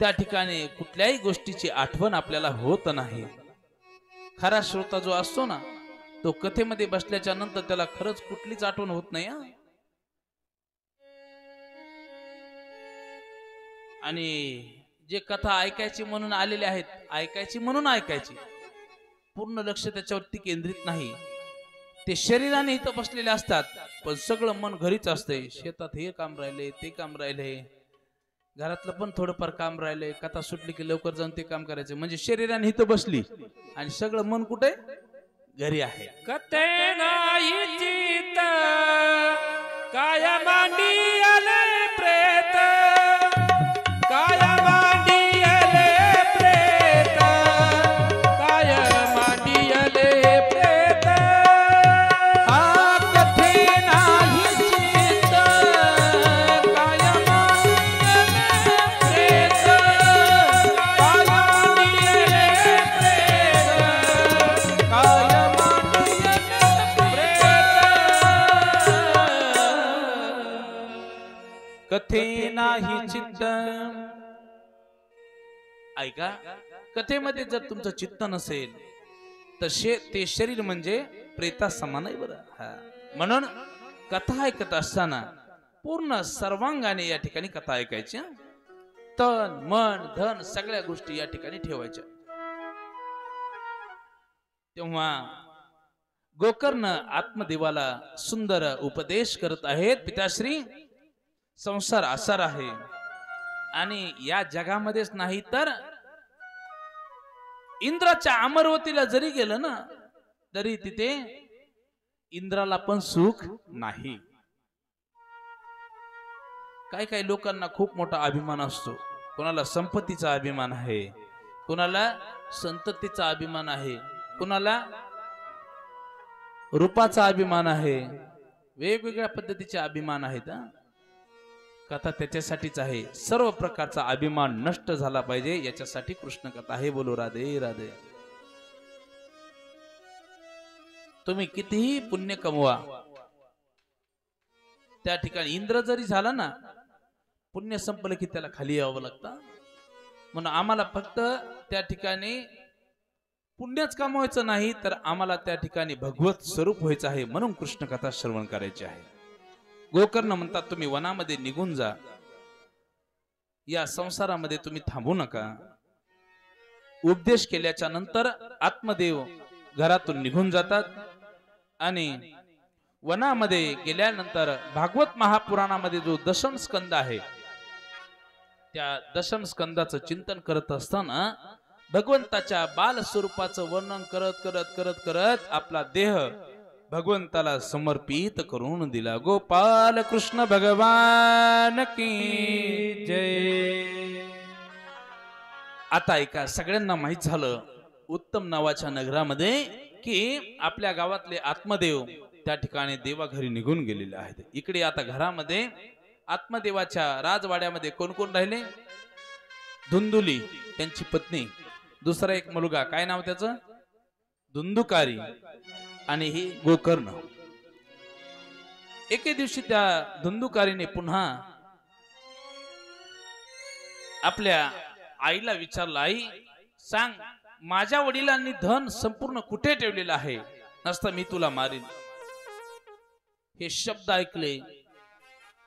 त्या ठिकाणी कुठल्याही गोष्टीची आठवण आपल्याला होत नाही. खरा श्रोता जो असतो ना, तो कथेमध्ये बसल्याच्या नंतर त्याला खरंच कुठलीच आठवण होत नाही. आणि जे कथा ऐकायची म्हणून आलेले आहेत, ऐकायची म्हणून ऐकायची, पूर्ण लक्ष त्याच्यावरती केंद्रित नाही. ते शरीराने इथं बसलेले असतात, पण सगळं मन घरीच असतंय. शेतात हे काम राहिले, ते काम राहिले, घरातलं पण थोडंफार काम राहिले, कथा सुटली की लवकर जाऊन ते काम करायचं. म्हणजे शरीराने इथं बसली आणि सगळं मन कुठे? घरी आहे. कथे नाही चित काय मांडी आले प्रेत, काय मांडी आले प्रेत, काय मांडी आले प्रेत. हा कथे नाही चित काय मांडी आले प्रेत, काय मांडी आले प्रेत, काय कथे नाही चित्त. ऐका, कथेमध्ये जर तुमचं चित्त नसेल तर ते शरीर म्हणजे प्रेता समान आहे बरं. म्हणून कथा ऐकत असताना पूर्ण सर्वांगाने या ठिकाणी कथा ऐकायची. तन मन धन सगळ्या गोष्टी या ठिकाणी ठेवायच्या. तेव्हा गोकर्ण आत्मदेवाला सुंदर उपदेश करत आहेत. पिताश्री, संसार आसार आहे आणि या जगामध्येच नाही तर इंद्राच्या अमरवतीला जरी गेलं ना, तरी तिथे इंद्राला पण सुख नाही. काही काही लोकांना खूप मोठा अभिमान असतो. कोणाला संपत्तीचा अभिमान आहे, कोणाला संततीचा अभिमान आहे, कोणाला रूपाचा अभिमान आहे, वेगवेगळ्या पद्धतीचे अभिमान आहेत. कथा त्याच्यासाठीच आहे. सर्व प्रकारचा अभिमान नष्ट झाला पाहिजे, याच्यासाठी कृष्ण कथा आहे. बोलो राधे राधे. तुम्ही कितीही पुण्य कमवा, त्या ठिकाणी इंद्र जरी झाला ना, पुण्य संपलं की त्याला खाली यावं लागतं. म्हणून आम्हाला फक्त त्या ठिकाणी पुण्यच कमवायचं नाही, तर आम्हाला त्या ठिकाणी भगवत स्वरूप व्हायचं आहे. म्हणून कृष्ण कथा श्रवण करायची आहे. गोकर्ण म्हणतात, तुम्ही वनामध्ये निघून जा, या संसारामध्ये तुम्ही थांबू नका. उपदेश केल्याच्या नंतर आत्मदेव घरातून निघून जातात आणि वनामध्ये गेल्यानंतर भागवत महापुराणामध्ये जो दशम स्कंद आहे, त्या दशम स्कंदाचं चिंतन करत असताना भगवंताच्या बाल स्वरूपाचं वर्णन करत करत करत करत आपला देह भगवंताला समर्पित करून दिला. गोपाल कृष्ण भगवान की जय. आता ऐका, सगळ्यांना माहित झालं उत्तम नावाच्या नगरामध्ये की आपल्या गावातले आत्मदेव त्या ठिकाणी देवा घरी निघून गेलेले आहेत. इकडे आता घरामध्ये आत्मदेवाच्या राजवाड्यामध्ये कोण कोण राहिले? धुंदुली त्यांची पत्नी, दुसरा एक मुलगा, काय नाव त्याचं? धुंदुकारी, आणि ही गोकर्ण. एके दिवशी त्या धुंदुकारीने पुन्हा आपल्या आईला विचारलं, आई सांग, माझ्या वडिलांनी धन संपूर्ण कुठे ठेवलेलं आहे, नसता मी तुला मारीन. हे शब्द ऐकले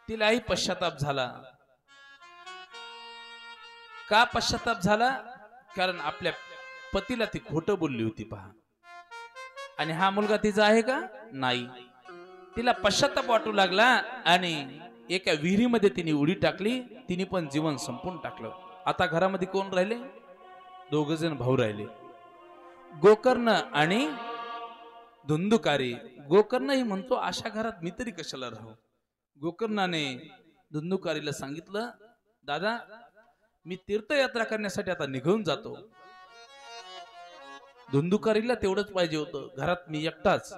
तिलाही पश्चाताप झाला. का पश्चाताप झाला? कारण आपल्या पतीला ती खोटं बोलली होती पहा. आणि हा मुलगा तिचा आहे का? नाही. तिला पश्चाताप वाटू लागला आणि एका विहिरीमध्ये तिने उडी टाकली. तिने पण जीवन संपून टाकलं. आता घरामध्ये कोण राहिले? दोघ जण भाऊ राहिले, गोकर्ण आणि धुंदुकारी. गोकर्णही म्हणतो, अशा घरात मी तरी कशाला राहू. गोकर्णाने धुंदुकारीला सांगितलं, दादा मी तीर्थयात्रा करण्यासाठी आता निघून जातो. धुंदुकारीला तेवढंच पाहिजे होतं, घरात मी एकटाच,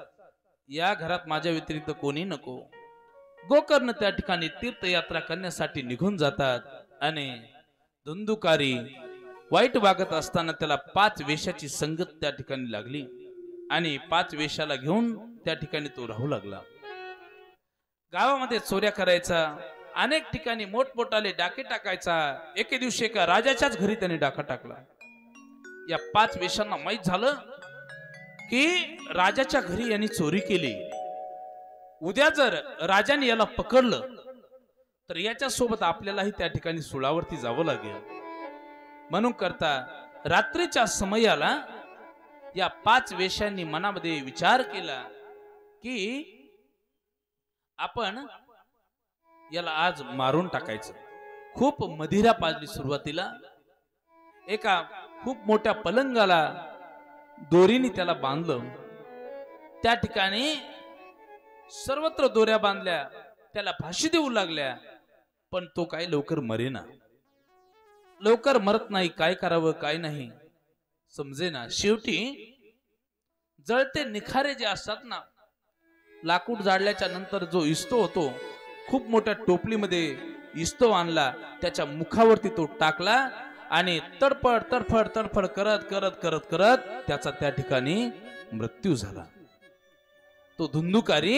या घरात माझ्या व्यतिरिक्त कोणी नको. गोकर्ण त्या ठिकाणी तीर्थयात्रा करण्यासाठी निघून जातात आणि धुंदुकारी वाईट वागत असताना त्याला 5 वेशाची संगत त्या ठिकाणी लागली आणि 5 वेशाला घेऊन त्या ठिकाणी तो राहू लागला. गावामध्ये चोऱ्या करायचा, अनेक ठिकाणी मोठमोठाले डाके टाकायचा. एके दिवशी एका राजाच्याच घरी त्याने डाका टाकला. या 5 वेशांना माहित झालं की राजाच्या घरी यांनी चोरी केली. उद्या जर राजाने याला पकडलं तर याच्या सोबत आपल्यालाही त्या ठिकाणी सुळावरती जावं लागेल. म्हणून करता रात्रीच्या समयाला या 5 वेश्यांनी मनामध्ये विचार केला की आपण याला आज मारून टाकायचं. खूप मदिरा पाजली सुरुवातीला. एका खूप मोठ्या पलंगाला दोरीने त्याला बांधलं. त्या ठिकाणी सर्वत्र दोऱ्या बांधल्या, त्याला फाशी देऊ लागल्या, पण तो काही लवकर मरेना. लवकर मरत नाही. काय करावं काय नाही समजेना. शेवटी जळते निखारे जे असतात ना, लाकूड जाळल्याच्या नंतर जो इस्तो होतो, खूप मोठ्या टोपलीमध्ये इस्तो आणला, त्याच्या मुखावरती तो टाकला आणि तडफड तडफड तडफड करत करत करत करत त्याचा त्या ठिकाणी मृत्यू झाला. तो धुंदुकारी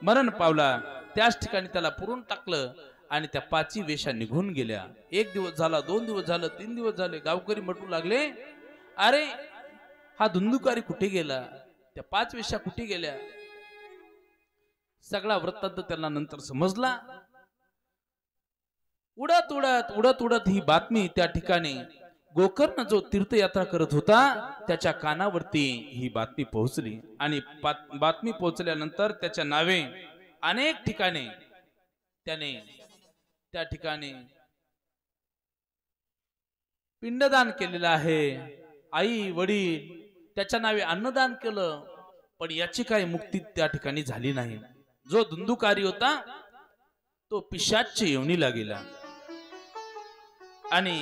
मरण पावला. त्याच ठिकाणी त्याला पुरून टाकलं आणि त्या 5 वेशा निघून गेल्या. 1 दिवस झाला, 2 दिवस झालं, 3 दिवस झाले. गावकरी म्हटू लागले, अरे हा धुंदुकारी कुठे गेला, त्या 5 वेशा कुठे गेल्या. सगळा वृत्तांत त्यांना नंतर समजला. उडत उडत उडत उडत ही बातमी त्या ठिकाणी गोकर्ण जो तीर्थयात्रा करत होता त्याच्या कानावरती ही बातमी पोहोचली. आणि बातमी पोहोचल्यानंतर त्याच्या नावे अनेक ठिकाणी त्याने त्या ठिकाणी पिंडदान केलेलं आहे. आई वडील त्याच्या नावे अन्नदान केलं, पण याची काही मुक्ती त्या ठिकाणी झाली नाही. जो धुंदुकारी होता तो पिशाच्च्या योनीला गेला आणि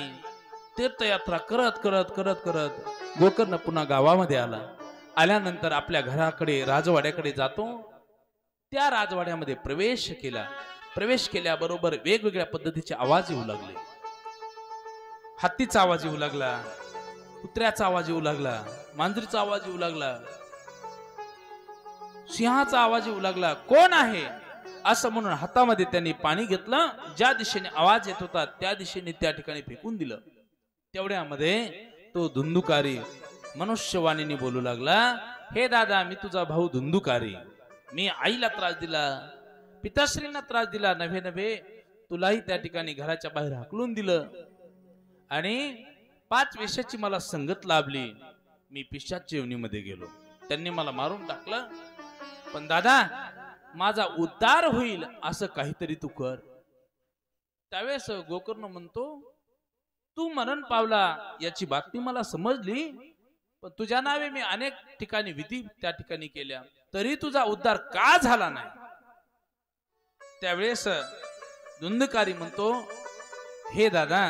तीर्थयात्रा करत करत करत करत गोकर्ण पुन्हा गावामध्ये आला. आल्यानंतर आपल्या घराकडे राजवाड्याकडे जातो. त्या राजवाड्यामध्ये प्रवेश केला. प्रवेश केल्याबरोबर वेगवेगळ्या पद्धतीचे आवाज येऊ लागले. हत्तीचा आवाज येऊ लागला, कुत्र्याचा आवाज येऊ लागला, मांजरीचा आवाज येऊ लागला, सिंहाचा आवाज येऊ लागला. कोण आहे असं म्हणून हातामध्ये त्यांनी पाणी घेतलं. ज्या दिशेने आवाज येत होता त्या दिशेने त्या ठिकाणी फेकून दिलं. तेवढ्यामध्ये तो धुंदुकारी मनुष्यवाणीने बोलू लागला, हे दादा, मी तुझा भाऊ धुंदुकारी. मी आईला त्रास दिला, पिताश्रींना त्रास दिला, नव्हे नव्हे तुलाही त्या ठिकाणी घराच्या बाहेर हाकलून दिलं आणि 5 वेशाची मला संगत लाभली. मी पिशाच्च्या योनीमध्ये गेलो, त्यांनी मला मारून टाकलं. पण दादा, माझा उद्धार होईल असं काहीतरी तू कर. त्यावेळेस गोकर्ण म्हणतो, तू मरण पावला याची बातमी मला समजली, पण तुझ्या नावे मी अनेक ठिकाणी विधी त्या ठिकाणी केल्या, तरी तुझा उद्धार का झाला नाही. त्यावेळेस धुंदुकारी म्हणतो, हे दादा,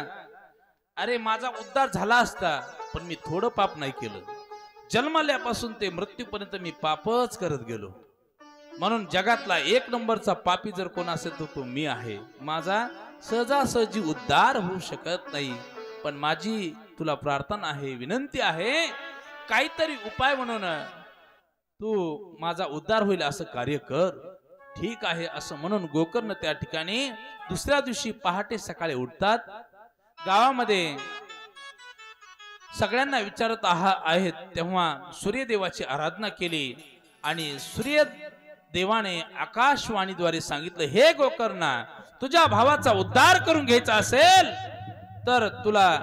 अरे माझा उद्धार झाला असता, पण मी थोडं पाप नाही केलं. जन्मल्यापासून ते मृत्यूपर्यंत मी पापच करत गेलो. म्हणून जगातला एक नंबरचा पापी जर कोण असेल तर तो मी आहे. माझा सहजासहजी उद्धार होऊ शकत नाही, पण माझी तुला प्रार्थना आहे, विनंती आहे, काहीतरी उपाय म्हणून तू माझा उद्धार होईल असं कार्य कर. ठीक आहे असं म्हणून गोकर्ण त्या ठिकाणी दुसऱ्या दिवशी पहाटे सकाळी उठतात. गावामध्ये सगळ्यांना विचारत आहेत तेव्हा सूर्यदेवाची आराधना केली आणि सूर्यदेवाने आकाशवाणीद्वारे सांगितलं, हे गोकर्णा, तुझ्या भावाचा उद्धार करून घ्यायचा असेल तर तुला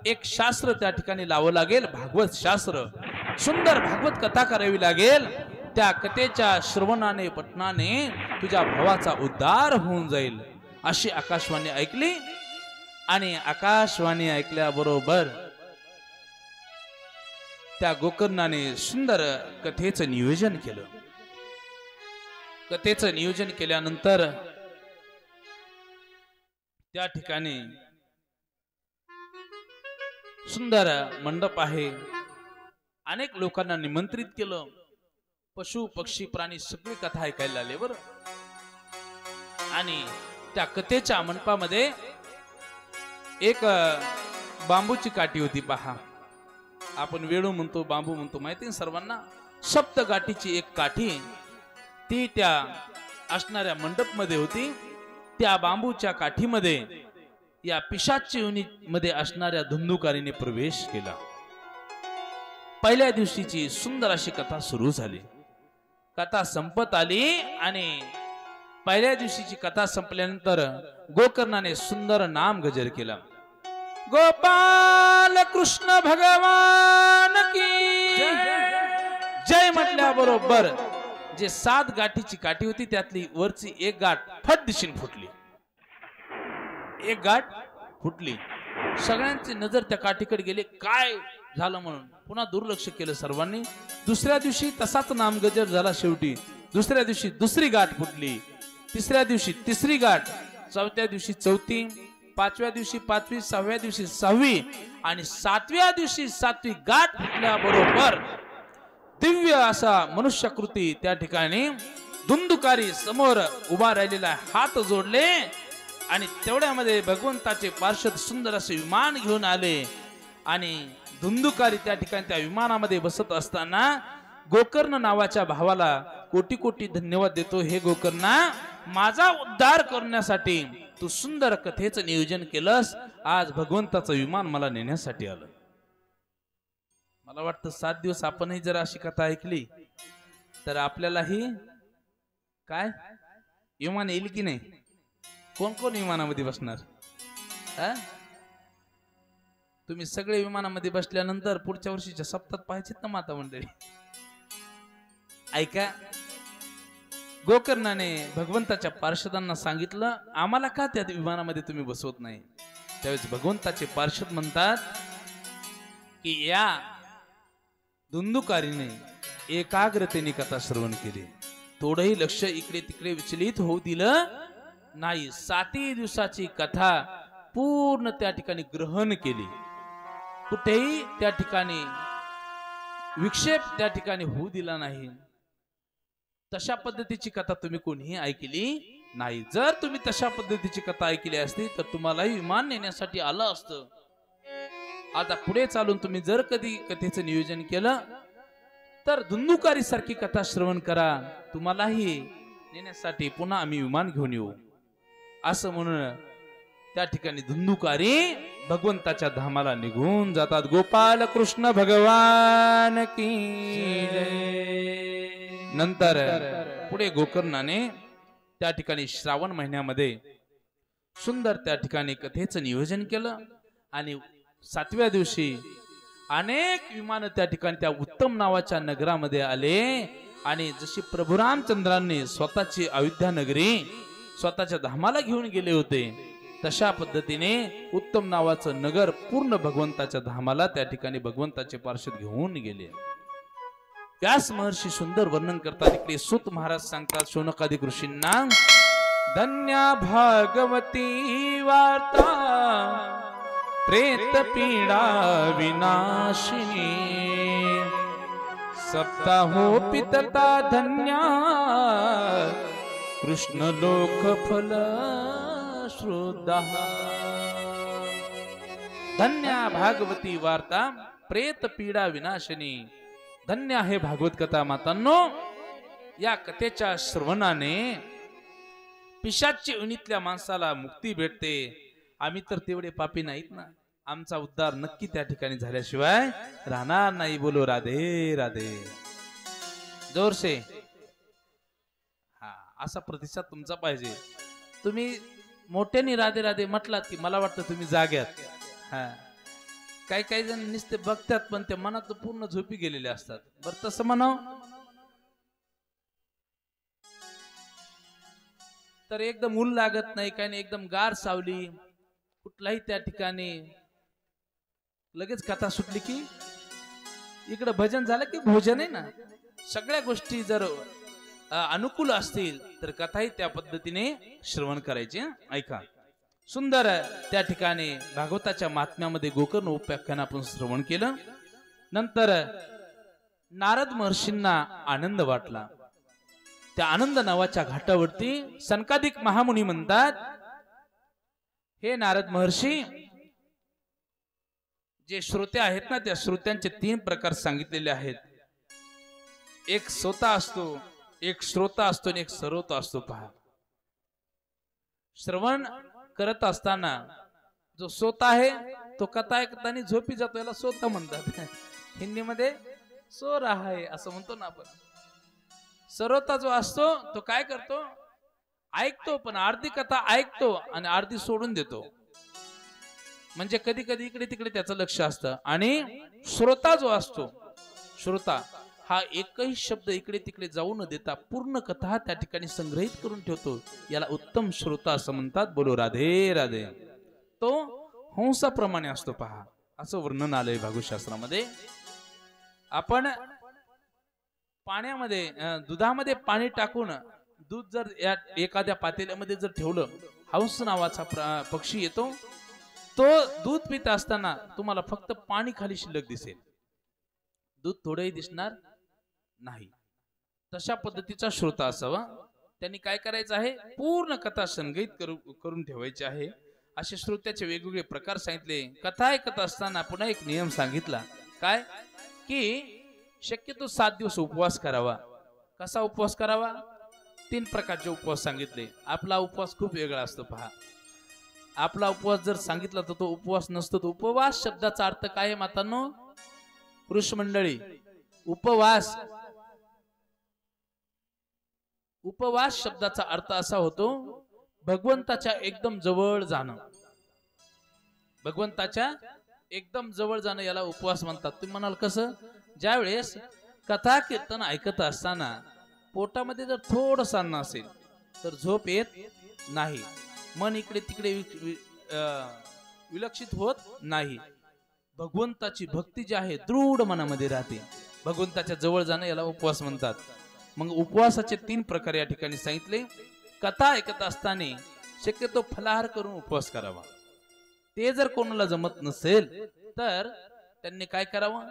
एक शास्त्र त्या ठिकाणी लावं लागेल, भागवत शास्त्र. सुंदर भागवत कथा करावी लागेल. त्या कथेच्या श्रवणाने पठणाने तुझ्या भावाचा उद्धार होऊन जाईल. अशी आकाशवाणी ऐकली आणि आकाशवाणी ऐकल्याबरोबर त्या गोकर्णाने सुंदर कथेचं नियोजन केलं. कथेचं नियोजन केल्यानंतर त्या ठिकाणी सुंदर मंडप आहे. अनेक लोकांना निमंत्रित केलं. पशु पक्षी प्राणी सगळी कथा ऐकायला आले बरं. आणि त्या कथेच्या मंडपामध्ये एक बांबूची काठी होती. पहा, आपण वेळू म्हणतो, बांबू म्हणतो, माहिती सर्वांना. सप्त गाठीची एक काठी ती त्या असणाऱ्या मंडप मध्ये होती. त्या बांबूच्या काठीमध्ये या पिशाच योनीमध्ये असणाऱ्या धुंदुकारीने प्रवेश केला. पहिल्या दिवशीची सुंदर अशी कथा सुरू झाली. कथा संपत आली आणि पहिल्या दिवशीची कथा संपल्यानंतर गोकर्णाने सुंदर नाम गजर केला. गोपाल कृष्ण भगवान की जय म्हटल्याबरोबर जे 7 गाठीची काठी होती त्यातली वरची एक गाठ फट दिशेने फुटली. एक गाठ फुटली. सगळ्यांची नजर त्या काठीकडे गेली, काय झालं म्हणून. पुन्हा दुर्लक्ष केलं सर्वांनी. दुसऱ्या दिवशी तसाच नामगजर झाला. शेवटी दुसऱ्या दिवशी दुसरी गाठ फुटली. तिसऱ्या दिवशी तिसरी गाठ, चौथ्या दिवशी चौथी, पाचव्या दिवशी पाचवी, 6व्या दिवशी 6वी आणि 7व्या दिवशी 7वी गाठ फुटल्याबरोबर दिव्य असा मनुष्याकृती त्या ठिकाणी धुंदुकारी समोर उभा राहिलेला, हात जोडले आणि तेवढ्यामध्ये भगवंताचे पार्षद सुंदर असे विमान घेऊन आले आणि धुंदुकारी त्या ठिकाणी त्या विमानामध्ये बसत असताना गोकर्ण नावाच्या भावाला कोटी कोटी धन्यवाद देतो. हे गोकर्णा, माझा उद्धार करण्यासाठी तू सुंदर कथेचं नियोजन केलंस. आज भगवंताचं विमान मला नेण्यासाठी आलं. मला वाटतं 7 दिवस आपणही जर अशी कथा ऐकली तर आपल्यालाही काय विमान येईल की नाही. कोण कोण विमानामध्ये बसणार. तुम्ही सगळे विमानामध्ये बसल्यानंतर पुढच्या वर्षीच्या सप्ताहात पाहायचेत ना माता मंडळी. ऐका, गोकर्णाने भगवंताच्या पार्षदांना सांगितलं, आम्हाला का त्या विमानामध्ये तुम्ही बसवत नाही. त्यावेळेस भगवंताचे पार्षद म्हणतात की या धुंदुकारीने एकाग्रतेने कथा श्रवण केली, थोडंही लक्ष इकडे तिकडे विचलित होऊ दिलं नाही. 7 दिवसाची कथा पूर्ण त्या ठिकाणी ग्रहण केली. कुठेही त्या ठिकाणी विक्षेप त्या ठिकाणी होऊ दिला नाही. तशा पद्धतीची कथा तुम्ही कोणीही ऐकली नाही. जर तुम्ही तशा पद्धतीची कथा ऐकली असती तर तुम्हालाही विमान नेण्यासाठी आलं असतं. आता पुढे चालून तुम्ही जर कधी कथेचं नियोजन केलं तर धुंदुकारी सारखी कथा श्रवण करा, तुम्हालाही नेण्यासाठी पुन्हा आम्ही विमान घेऊन येऊ असं म्हणून त्या ठिकाणी धुंदुकारी भगवंताच्या धामाला निघून जातात. गोपाल कृष्ण भगवान की जय. नंतर पुढे गोकर्णाने त्या ठिकाणी श्रावण महिन्यामध्ये सुंदर त्या ठिकाणी कथेचं नियोजन केलं आणि 7व्या दिवशी अनेक विमान त्या ठिकाणी त्या उत्तम नावाच्या नगरामध्ये आले आणि जशी प्रभू रामचंद्रांनी स्वतःची अयोध्या नगरी स्वतःच्या धामाला घेऊन गेले होते तशा पद्धतीने उत्तम नावाचं नगर पूर्ण भगवंताच्या धामाला त्या ठिकाणी भगवंताचे पार्षद घेऊन गेले. व्यास महर्षी सुंदर वर्णन करतात. इकडे सूत महाराज सांगतात शौनकादिक ऋषींना, धन्या भागवती वार्ता प्रेत पीडा विनाशिनी सप्ताहो पितता धन्या कृष्ण लोक फल श्रद्धा धन्या भागवती वार्ता प्रेत पीडा विनाशिनी धन्य आहे भागवत कथा मातांनो या कथेच्या श्रवणाने पिशाच्य योनीतल्या माणसाला मुक्ती भेटते आम्ही तर तेवढे पापी नाहीत ना आमचा उद्धार नक्की त्या ठिकाणी झाल्याशिवाय राहणार नाही बोलो राधे राधे जोर से हा असा प्रतिसाद तुमचा पाहिजे तुम्ही मोठ्याने राधे राधे म्हटलात की मला वाटतं तुम्ही जाग्यात हा काही काही जण नुसते बघतात पण ते मनात पूर्ण झोपी गेलेले असतात बरं तसं म्हणाव तर एकदम ऊन लागत नाही काही नाही एकदम गार सावली कुठलाही त्या ठिकाणी लगेच कथा सुटली की इकडे भजन झालं की भोजन आहे ना सगळ्या गोष्टी जर अनुकूल असतील तर कथाही त्या पद्धतीने श्रवण करायचे ऐका सुंदर त्या ठिकाणी भागवताच्या महात्म्यामध्ये गोकर्ण उपाख्यान आपण श्रवण केलं नंतर नारद महर्षींना आनंद वाटला त्या आनंद नावाच्या घाटावरती सनकादिक महामुनी म्हणतात हे नारद महर्षी जे श्रोते आहेत ना त्या श्रोत्यांचे 3 प्रकार सांगितलेले आहेत एक श्रोता असतो एक श्रोता असतो आणि एक सर्वता असतो पहा श्रवण करत असताना जो श्रोता आहे तो कथा ऐकताना झोपी जातो याला श्रोता म्हणतात हिंदीमध्ये सो रहा है असं म्हणतो ना आपण सर्वता जो असतो तो काय करतो ऐकतो पण अर्धी कथा ऐकतो आणि अर्धी सोडून देतो म्हणजे कधी कधी इकडे तिकडे त्याचं लक्ष असतं आणि श्रोता जो असतो श्रोता हा एकही शब्द इकडे तिकडे जाऊ न देता पूर्ण कथा त्या ठिकाणी संग्रहित करून ठेवतो याला उत्तम श्रोता असं म्हणतात बोलो राधे राधे तो हंसाप्रमाणे असतो पहा असं वर्णन आलंय भागवतशास्त्रामध्ये आपण पाण्यामध्ये दुधामध्ये पाणी टाकून दूध जर या एखाद्या पातेल्यामध्ये जर ठेवलं हंस नावाचा पक्षी येतो तो दूध पित असताना तुम्हाला फक्त पाणी खाली शिल्लक दिसेल दूध थोडंही दिसणार नाही तशा पद्धतीचा श्रोता असावा त्यांनी काय करायचं आहे पूर्ण कथा संग्रहित करून ठेवायची आहे असे श्रोत्याचे वेगवेगळे प्रकार सांगितले कथा ऐकत असताना पुन्हा एक नियम सांगितला काय की शक्यतो 7 दिवस उपवास करावा कसा उपवास करावा 3 प्रकारचे उपवास सांगितले आपला उपवास खूप वेगळा असतो पहा आपला उपवास जर सांगितला तर तो उपवास नसतो तो उपवास शब्दाचा अर्थ काय आहे मातांनो पुरुष मंडळी उपवास उपवास शब्दाचा अर्थ असा होतो भगवंताच्या एकदम जवळ जाणं भगवंताच्या एकदम जवळ जाणं याला उपवास म्हणतात तुम्ही म्हणाल कसं ज्या वेळेस कथा कीर्तन ऐकत असताना पोटामध्ये जर थोडंसं अन्न असेल तर झोप येत नाही मन इकडे तिकडे विलक्षित होत नाही भगवंताची भक्ती जी आहे दृढ मनामध्ये राहते भगवंताच्या जवळ जाणं याला उपवास म्हणतात मग उपवासाचे 3 प्रकार या ठिकाणी सांगितले कथा ऐकत असताना शक्यतो फलाहार करून उपवास करावा ते जर कोणाला जमत नसेल तर त्यांनी काय करावं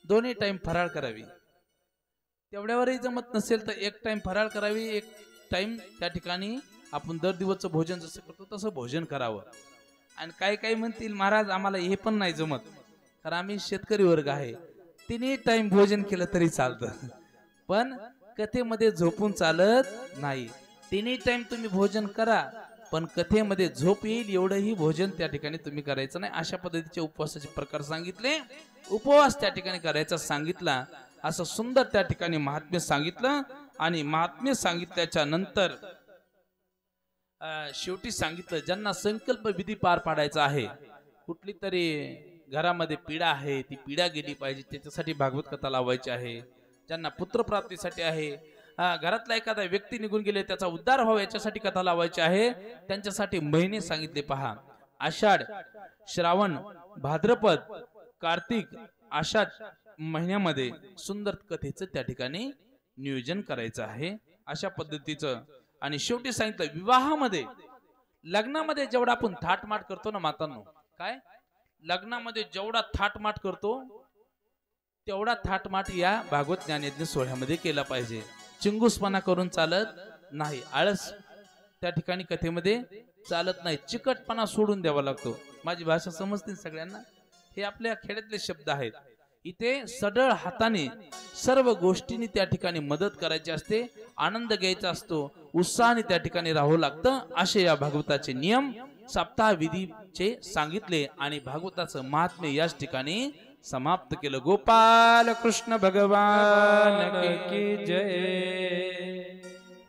दोन्ही टाइम फराळ करावी तेवढ्यावरही जमत नसेल तर एक टाइम फराळ करावी एक टाइम त्या ठिकाणी आपण दर दिवसचं भोजन जसं करतो तसं भोजन करावं आणि काही काही म्हणतील महाराज आम्हाला हे पण नाही जमत कारण आम्ही शेतकरी वर्ग आहे 3 टाइम भोजन केलं तरी चालतं पण कथेमध्ये झोपून चालत नाही 3 टाइम तुम्ही भोजन करा पण कथेमध्ये झोप येईल एवढंही भोजन त्या ठिकाणी तुम्ही करायचं नाही अशा पद्धतीचे उपवासाचे प्रकार सांगितले उपवास त्या ठिकाणी करायचा सांगितला असं सुंदर त्या ठिकाणी महात्म्य सांगितलं आणि महात्म्य सांगितल्याच्या नंतर शेवटी सांगितलं ज्यांना संकल्प विधी पार पाडायचा आहे कुठली तरी घरामध्ये पीडा आहे ती पीडा गेली पाहिजे त्याच्यासाठी भागवत कथा लावायची आहे ज्यांना पुत्रप्राप्तीसाठी आहे घरातला एखादा व्यक्ती निघून गेले त्याचा उद्धार व्हावा याच्यासाठी कथा लावायची आहे त्यांच्यासाठी महिने सांगितले पहा आषाढ श्रावण भाद्रपद कार्तिक अशा महिन्यामध्ये सुंदर कथेचं त्या ठिकाणी नियोजन करायचं आहे अशा पद्धतीचं आणि शेवटी सांगितलं विवाहामध्ये लग्नामध्ये जेवढा आपण थाटमाट करतो ना मातांनो काय लग्नामध्ये जेवढा थाटमाट करतो तेवढा थाटमाट या भागवत ज्ञानयज्ञ सोहळ्यामध्ये केला पाहिजे. चिंगूसपणा करून चालत नाही, आळस त्या ठिकाणी कथेमध्ये चालत नाही, चिकटपणा सोडून द्यावा लागतो. माझी भाषा समजते सगळ्यांना? हे आपल्या खेड्यातले शब्द आहेत. इथे सडळ हाताने सर्व गोष्टींनी त्या ठिकाणी मदत करायची असते, आनंद घ्यायचा असतो, उत्साहाने त्या ठिकाणी राहावं लागतं. असे या भागवताचे नियम सप्ताह विधीचे सांगितले आणि भागवताचं महात्म्य याच ठिकाणी समाप्त केलं. गोपाल कृष्ण भगवान की जय.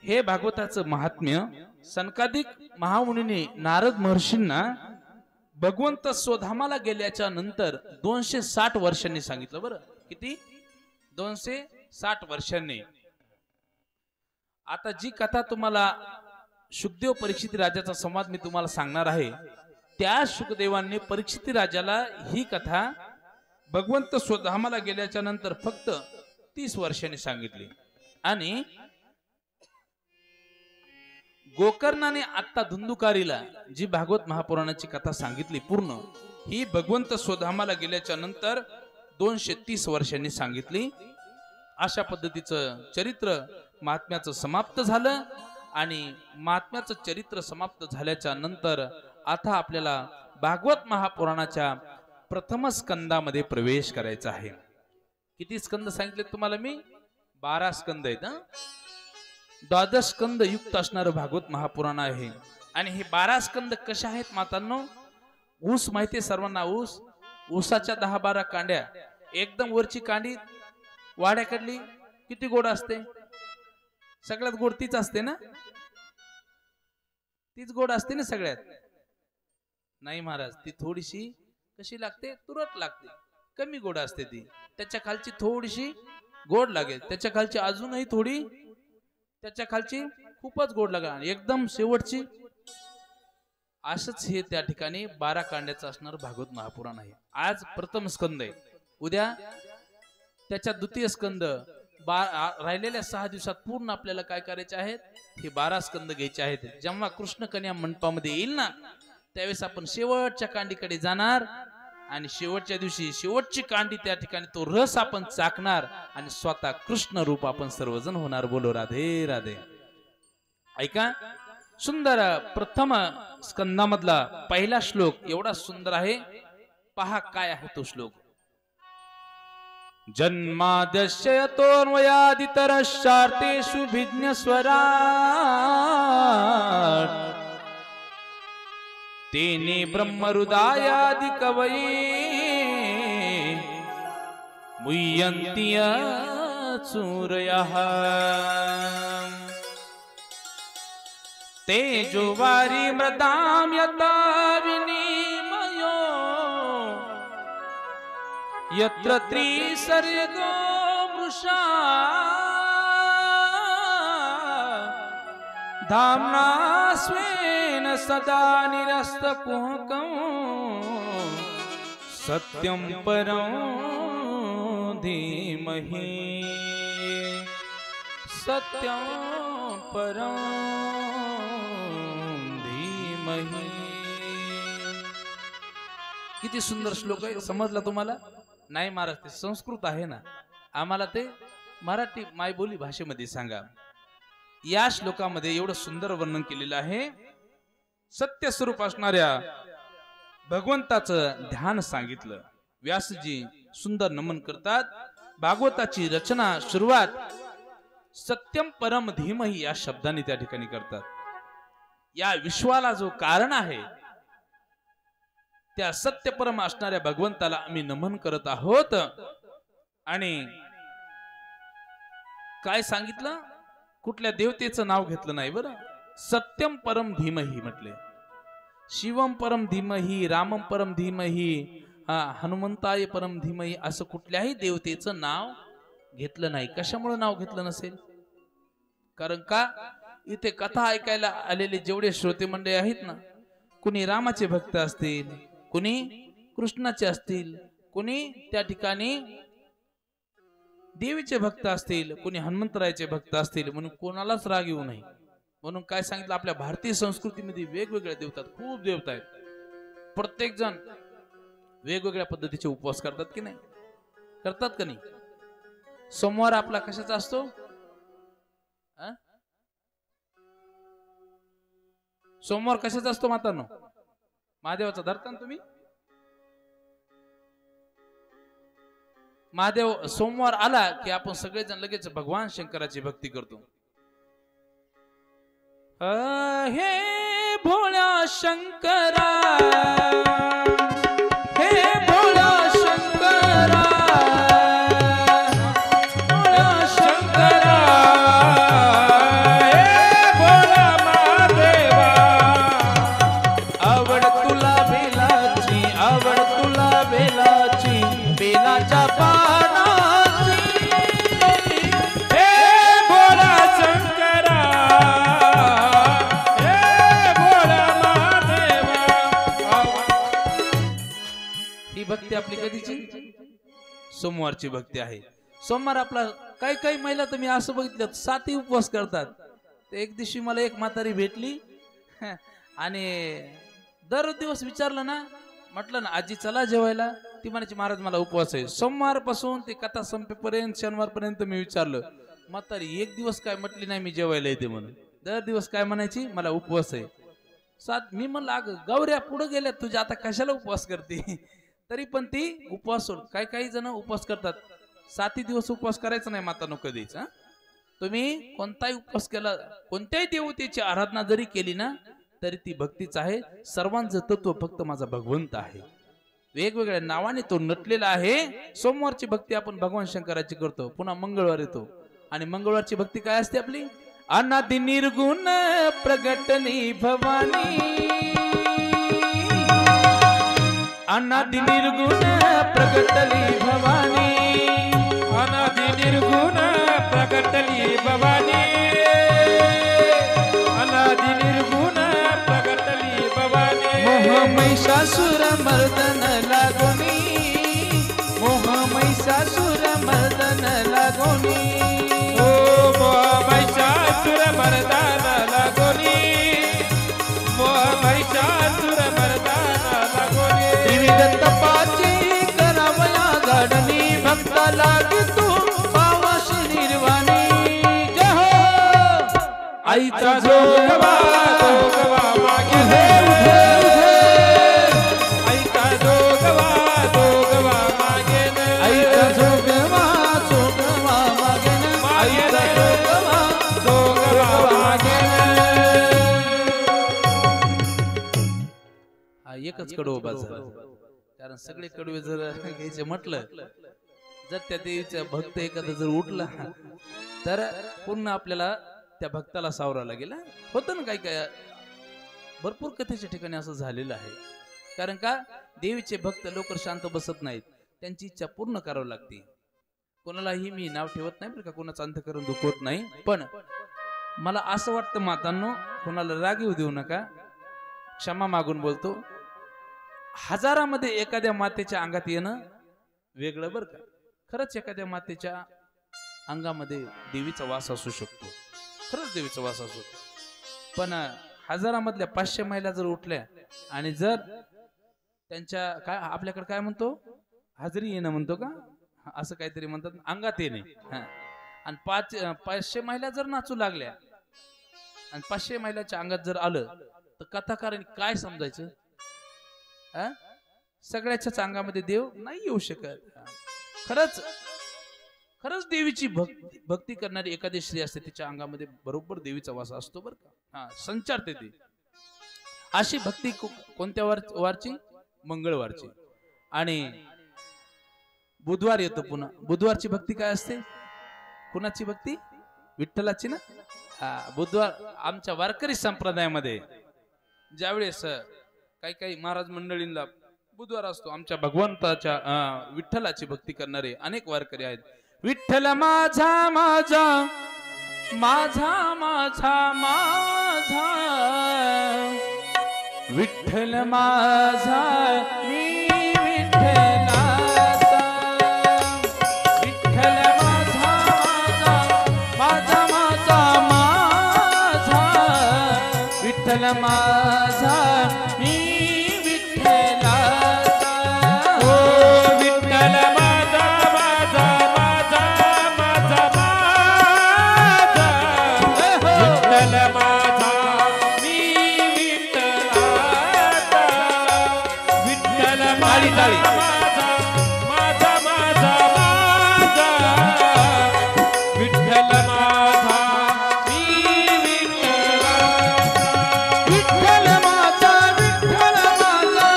हे भागवताचं महात्म्य सनकादिक महामुनीने नारद महर्षींना भगवंत स्वधामाला गेल्याच्या नंतर 260 वर्षांनी सांगितलं. बरं, किती? 260 वर्षांनी. आता जी कथा तुम्हाला शुकदेव परीक्षित राजाचा संवाद मी तुम्हाला सांगणार आहे, त्या शुकदेवांनी परीक्षित राजाला ही कथा भगवंत स्वधामाला गेल्याच्या नंतर फक्त 30 वर्षांनी सांगितली. आणि गोकर्णाने आत्ता धुंदुकारीला जी भागवत महापुराणाची कथा सांगितली पूर्ण, ही भगवंत स्वधामाला गेल्याच्या नंतर 230 वर्षांनी सांगितली. अशा पद्धतीचं चरित्र महात्म्याचं समाप्त झालं. आणि महात्म्याचं चरित्र समाप्त झाल्याच्या नंतर आता आपल्याला भागवत महापुराणाच्या प्रथम स्कंदामध्ये प्रवेश करायचा आहे. किती स्कंद सांगितले तुम्हाला मी? 12 स्कंद आहेत. 12 स्कंद युक्त असणारं भागवत महापुराण आहे. आणि हे 12 स्कंद कसे आहेत मातांनो? ऊस माहितीये सर्वांना? ऊसाच्या 10-12 कांड्या, एकदम वरची कांडी वाड्याकडली किती गोड असते? सगळ्यात गोड तीच असते ना? तीच गोड असते ना सगळ्यात? नाही महाराज, ती थोडीशी कशी लागते? तुरट लागते, कमी गोड असते ती. त्याच्या खालची थोडीशी गोड लागेल, त्याच्या खालची अजूनही थोडी, त्याच्या खालची खूपच गोड लागेल, एकदम शेवटची. असंच हे त्या ठिकाणी 12 कांड्याचं असणार भागवत महापुराण आहे. आज प्रथम स्कंद आहे, उद्या त्याच्या द्वितीय स्कंद. राहिलेल्या 6 दिवसात पूर्ण आपल्याला काय करायचे आहेत? हे 12 स्कंद घ्यायचे आहेत. जेव्हा कृष्ण कन्या मंडपामध्ये येईल ना, त्यावेळेस आपण शेवटच्या कांडीकडे जाणार आणि शेवटच्या दिवशी शेवटची कांडी त्या ठिकाणी तो रस आपण चाकणार आणि स्वतः कृष्ण रूप आपण सर्वजण होणार. बोलो राधे राधे. ऐका, सुंदर प्रथम स्कंदामधला पहिला श्लोक एवढा सुंदर आहे, पहा काय आहे तो श्लोक. जन्माद्यस्य यतोऽन्वयादितरश्चार्थेषु भिज्ञस्वराट् तेने ब्रह्महृदायादि कवये मुह्यन्ति सूरयः तेजो वारी मृदां यथा विनिमयो यत्र त्रिसर्गो मृषा धाम्ना स्वेन सदा निरस्तकुहकं सत्यं परं धीमहि सत्यं परं धीमहि. किती सुंदर श्लोक आहे, समजला तुम्हाला? नाही महाराज, ते संस्कृत आहे ना, आम्हाला ते मराठी मायबोली भाषेमध्ये सांगा. या श्लोकामध्ये एवढं सुंदर वर्णन केलेलं आहे. सत्य स्वरूप असणाऱ्या भगवंताचं ध्यान सांगितलं. व्यासजी सुंदर नमन करतात. भागवताची रचना सुरुवात सत्यम परम धीमहि या शब्दाने त्या ठिकाणी करतात. या विश्वाला जो कारण आहे त्या सत्य परम असणाऱ्या भगवंताला आम्ही नमन करत आहोत. आणि काय सांगितलं? कुठल्या देवतेचं नाव घेतलं नाही बरं. सत्यम परम धीमहि म्हटले. शिवम परम धीमहि, रामम परम धीमहि, हनुमंताय परम धीमहि, असं कुठल्याही देवतेचं नाव घेतलं नाही. कशामुळे नाव घेतलं नसेल? कारण का इथे कथा ऐकायला आलेले जेवढे श्रोते मंडळी आहेत ना, कुणी रामाचे भक्त असतील, कुणी कृष्णाचे असतील, कुणी त्या ठिकाणी देवीचे भक्त असतील, कुणी हनुमंतरायाचे भक्त असतील, म्हणून कोणालाच राग येऊ नये म्हणून काय सांगितलं? आपल्या भारतीय संस्कृतीमध्ये वेगवेगळ्या देवतात, खूप देवता आहेत. प्रत्येक जण वेगवेगळ्या पद्धतीचे उपवास करतात की नाही? करतात का नाही? सोमवार आपला कशाचा असतो? सोमवार कशाचा असतो मातांनो? महादेवाचा धरता ना तुम्ही? महादेव सोमवार आला की आपण सगळेजण लगेच भगवान शंकराची भक्ती करतो. हे भोळ्या शंकरा, हे भोळ्या शंकरा, भोळ्या शंकरा, हे भोळा महादेवा, आवड तुला बेलाची, आवड तुला बेलाची, बेलाच्या पानाची, हे भोळा शंकरा, हे भोळा महादेवा. ही भक्ती आपली कधीची? सोमवारची भक्ती आहे. सोमवार आपला काही काही महिला तर मी असं बघितलं 7 उपवास करतात. ते एक दिवशी मला एक म्हातारी भेटली आणि दर दिवस विचारलं ना, म्हटलं ना आजी चला जेवायला, ती म्हणायची महाराज मला उपवास आहे. सोमवार पासून ते कथा संपेपर्यंत शनिवार पर्यंत मी विचारलं, म्हातारी एक दिवस काय म्हटली नाही मी जेवायला येते म्हणून. दर दिवस काय म्हणायची, मला उपवास आहे. 7 मी म्हणलं अगं गौऱ्या पुढे गेल्या तुझ्या, आता कशाला उपवास करते? तरी पण ती उपवास सोड. काही काही जण उपवास करतात. 7 दिवस उपवास करायचा नाही मातांनो कधीच. तुम्ही कोणताही उपवास केला, कोणत्याही देवतेची आराधना जरी केली ना, तरी ती भक्तीच आहे. सर्वांचं तत्व फक्त माझा भगवंत आहे. वेगवेगळ्या नावाने तो नटलेला आहे. सोमवारची भक्ती आपण भगवान शंकराची करतो. पुन्हा मंगळवार येतो आणि मंगळवारची भक्ती काय असते आपली? अनादि निर्गुण प्रगटनी भवानी, अनादि निर्गुण प्रगटली भवानी, अनादि निर्गुण प्रगटली भवानी, अनादि निर्गुण प्रगटली भवानी. मोह महिषासुर मर्दन लागोनी, मोह महिषासुर मर्दन लागोनी, ओ मोह महिषासुर मर्दन लागोनी, मोह महिषासुर मर्दन लागोनी. त्रिविध तपाची करावया गाडणी, भक्ता लागे तू पावाशी निर्वाणी. जय हो आईचा जोगवा जोगवा मागे उधे उधे उधे, आईचा जोगवा जोगवा मागे आईचा जोगवा जोगवा मागेन, आईचा जोगवा जोगवा मागे. हा एकच कडवं बाजार. कारण सगळे कडवे जर घ्यायचे म्हटलं, जर त्या देवीचा भक्त एखादा जर उठला तर पूर्ण आपल्याला त्या भक्ताला सावरा लागेल. होतं ना काही काय भरपूर कथेच्या ठिकाणी असं झालेलं आहे. कारण का देवीचे भक्त लवकर शांत बसत नाहीत, त्यांची इच्छा पूर्ण करावी लागते. कोणालाही मी नाव ठेवत नाही बरं का, कोणाचं अंतःकरण दुखवत नाही. पण मला असं वाटतं मातांनो, कोणाला राग येऊ देऊ नका, क्षमा मागून बोलतो. हजारामध्ये एखाद्या मातेच्या अंगात येणं वेगळं बरं का. खरंच एखाद्या मातेच्या अंगामध्ये देवीचा वास असू शकतो, खरंच देवीचा वास असू शकतो. पण हजारामधल्या 500 महिला जर उठल्या आणि जर त्यांच्या काय आपल्याकडे काय म्हणतो, हाजरी येणं म्हणतो का, असं काहीतरी म्हणतात, अंगात येणे. आणि 500 महिला जर नाचू लागल्या आणि 500 महिलाच्या अंगात जर आलं, तर कथाकारांनी काय समजायचं? सगळ्याच्याच अंगामध्ये देव नाही येऊ शकत. खरंच खरंच देवीची भक्ती करणारी एखादी स्त्री असते, तिच्या अंगामध्ये बरोबर देवीचा वास असतो बरं का. संचारते ती. अशी भक्ती कोणत्या वारची? मंगळवारची. आणि बुधवार येतो पुन्हा. बुधवारची भक्ती काय असते? कुणाची भक्ती? विठ्ठलाची ना. बुधवार आमच्या वारकरी संप्रदायामध्ये ज्यावेळेस काही काही महाराज मंडळींना बुधवार असतो, आमच्या भगवंताच्या विठ्ठलाची भक्ती करणारे अनेक वारकरी आहेत. विठ्ठल माझा माझा माझा माझा माझा, विठ्ठल माझा मी विठ्ठलाचा, विठ्ठल माझा माझा माझा माझा माझा, विठ्ठल माझा मी विठ्ठलाचा. ओ विठ्ठल माझा माझा टाळी माझा माझा माझा विठ्ठल माझा मी विठ्ठलाचा विठ्ठल माझा विठ्ठल माझा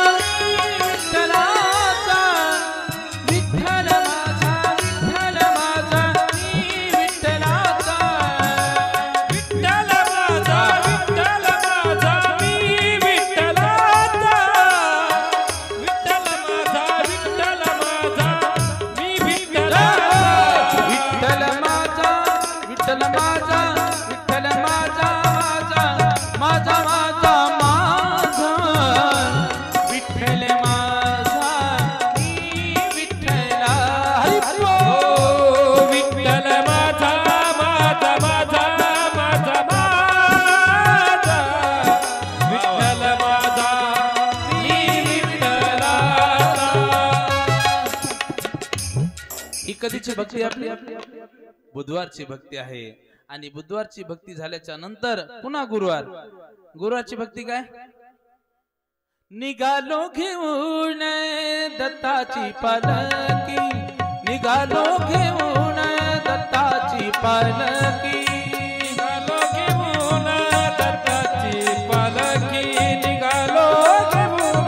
विठ्ठलाचा विठ्ठल माझा विठ्ठल माझा मी विठ्ठलाचा विठ्ठल माझा विठ्ठल माझा मी विठ्ठलाचा विठ्ठल माझा विठ्ठल माझा मी विठ्ठलाचा विठ्ठल माझा विठ्ठल माझा विठ्ठल माझा माझा माझा माझा विठ्ठल माझा मी विठ्ठला हरी बोल. विठ्ठल माझा माझा माझा माझा माझा विठ्ठल माझा मी विठ्ठलाचा ही कधीची भक्ती आपली बुधवारची भक्ती आहे आणि बुधवारची भक्ती झाल्याच्या नंतर पुन्हा गुरुवारची भक्ती काय निघालो घेऊन दत्ताची पालकी निघालो घेऊन दत्ताची पालकी निघालो घेऊन दत्ताची पालखी निघालो घेऊन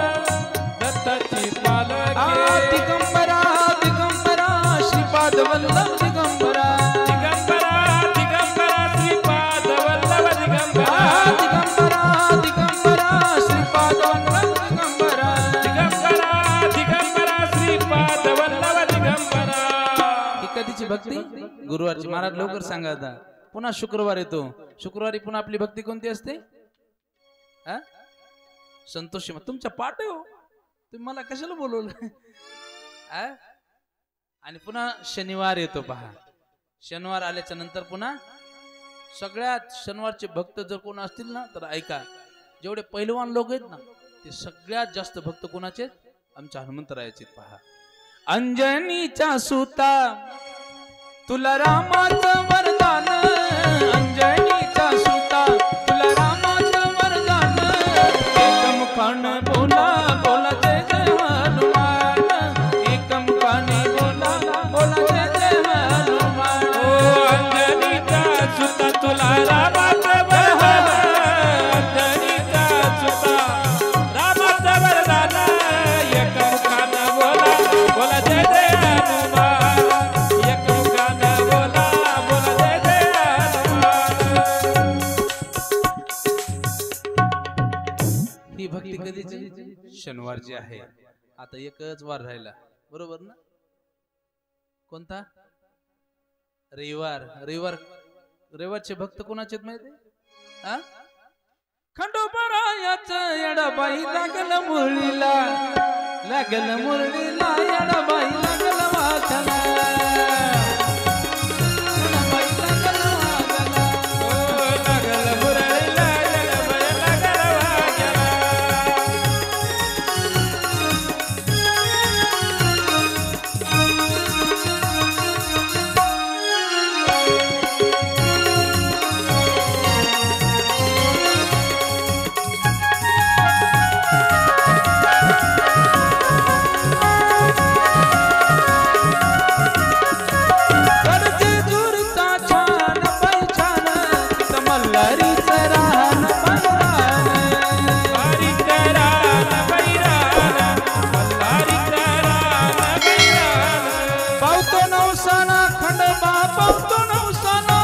दत्ताची पालखी दिगंबरा दिगंबरा श्रीपाद वल्लभ दिगंबरा दिगंबरा दिगंबरा श्रीपाद वल्लभ दिगंबरा दिगंबरा दिगंबरा श्रीपाद वल्लभ दिगंबरा दिगंबरा दिगंबरा श्रीपाद वल्लभ दिगंबरा ही कधीची भक्ती गुरुवारची. महाराज लवकर सांगा आता. पुन्हा शुक्रवार येतो. शुक्रवारी पुन्हा आपली भक्ती कोणती असते? हा संतोषी तुमच्या पाठ आहे हो. तुम्ही मला कशाला बोलवलं? आणि पुन्हा शनिवार येतो पहा. शनिवार आल्याच्या नंतर पुन्हा सगळ्यात शनिवारचे भक्त जर कोण असतील ना तर ऐका, जेवढे पहिलवान लोक आहेत ना ते सगळ्यात जास्त भक्त कोणाचे? आमच्या हनुमंतरायाचे. पहा अंजनीचा सुता तुला रामाचं वरदान अंजनीचा सुता तुला रामाचं वरदान एकमुखाने बोला बोला जय जय हनुमान एकमुखाने बोला बोला जय जय हनुमान. ओ अंजनीचा सुता तुला रामाचं वरदान अंजनीचा सुता रामाचं वरदान एकमुखानं बोला बोला जय जय हनुमान एकमुखानं बोला बोला जय जय हनुमान. ही भक्ती कधीची? शनिवारची आहे. आता एकच वार राहिला बरोबर ना? कोणता? रविवारचे भक्त कोणाचे माहिती? खंडोबारायाचं येडाबाई लागल मुरळीला येडाबाई लागल वाचना येडाबाई लागल वाचना. ओ लागल मुरळीला येडाबाई लागल वाजना. कडचे जुरचा छान पैछान मल्हारीचं राहण पैरान. हरी करान बैरान मल्हारी करान बैरान. पावतो नवसाना खंडोबा पावतो नवसाना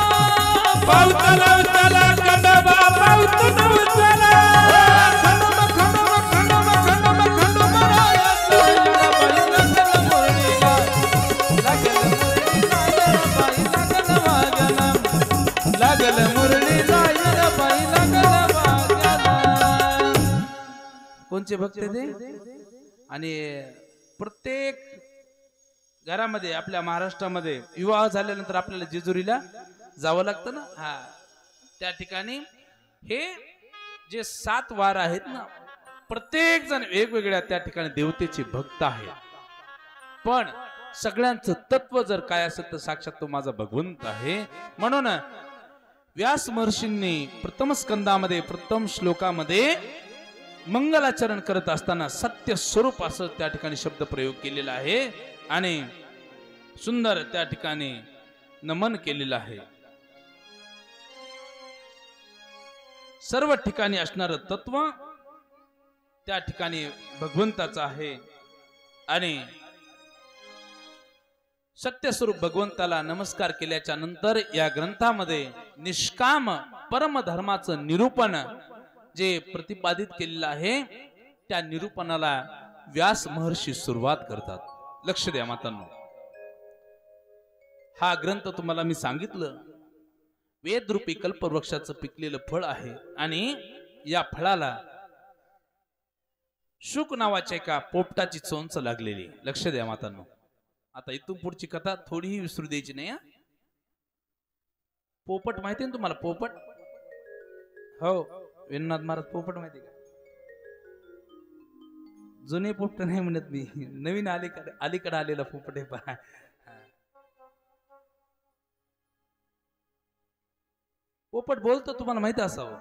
पावतो नवसाला खंडोबा पावतो नवसाला. खंडोबा खंडोबा खंडोबा खंडोबा खंडोबारायाचं येडाबाई लागल मुरळीला लागल मुरळीला येडाबाई लागल वाजना. कोणचे भक्त ते? आणि प्रत्येक घरामध्ये आपल्या महाराष्ट्रामध्ये विवाह झाल्यानंतर आपल्याला जेजुरीला जावं लागतं ना. त्या ठिकाणी हे जे 7 वार आहेत ना प्रत्येक जण वेगवेगळ्या त्या ठिकाणी देवतेचे भक्त आहेत. पण सगळ्यांचं तत्व जर काय असेल तर साक्षात तो माझा भगवंत आहे. म्हणून व्यास महर्षींनी प्रथम स्कंदामध्ये प्रथम श्लोकामध्ये मंगलाचरण करत असताना सत्य स्वरूप असं त्या ठिकाणी शब्द प्रयोग केलेला आहे आणि सुंदर त्या ठिकाणी नमन केलेलं आहे. सर्व ठिकाणी असणारं तत्व त्या ठिकाणी भगवंताचं आहे आणि सत्यस्वरूप भगवंताला नमस्कार केल्याच्या नंतर या ग्रंथामध्ये निष्काम परमधर्माचं निरूपण जे प्रतिपादित केलेलं आहे त्या निरूपणाला व्यास महर्षी सुरुवात करतात. लक्ष द्या मातांनो, हा ग्रंथ तुम्हाला मी सांगितलं वेदरूपी कल्पवृक्षाचं पिकलेलं फळ आहे आणि या फळाला शुक नावाच्या एका पोपटाची चोंच लागलेली. लक्ष द्या मातांनो, आता इथून पुढची कथा थोडीही विसरू द्यायची नाही. पोपट माहिती ना तुम्हाला? पोपट, हो, विनोद महाराज पोपट माहिती का? जुने पोपट नाही म्हणत मी, नवीन अलीकडे आलेला पोपट आहे पहा. पोपट बोलतो, तुम्हाला माहिती असावं.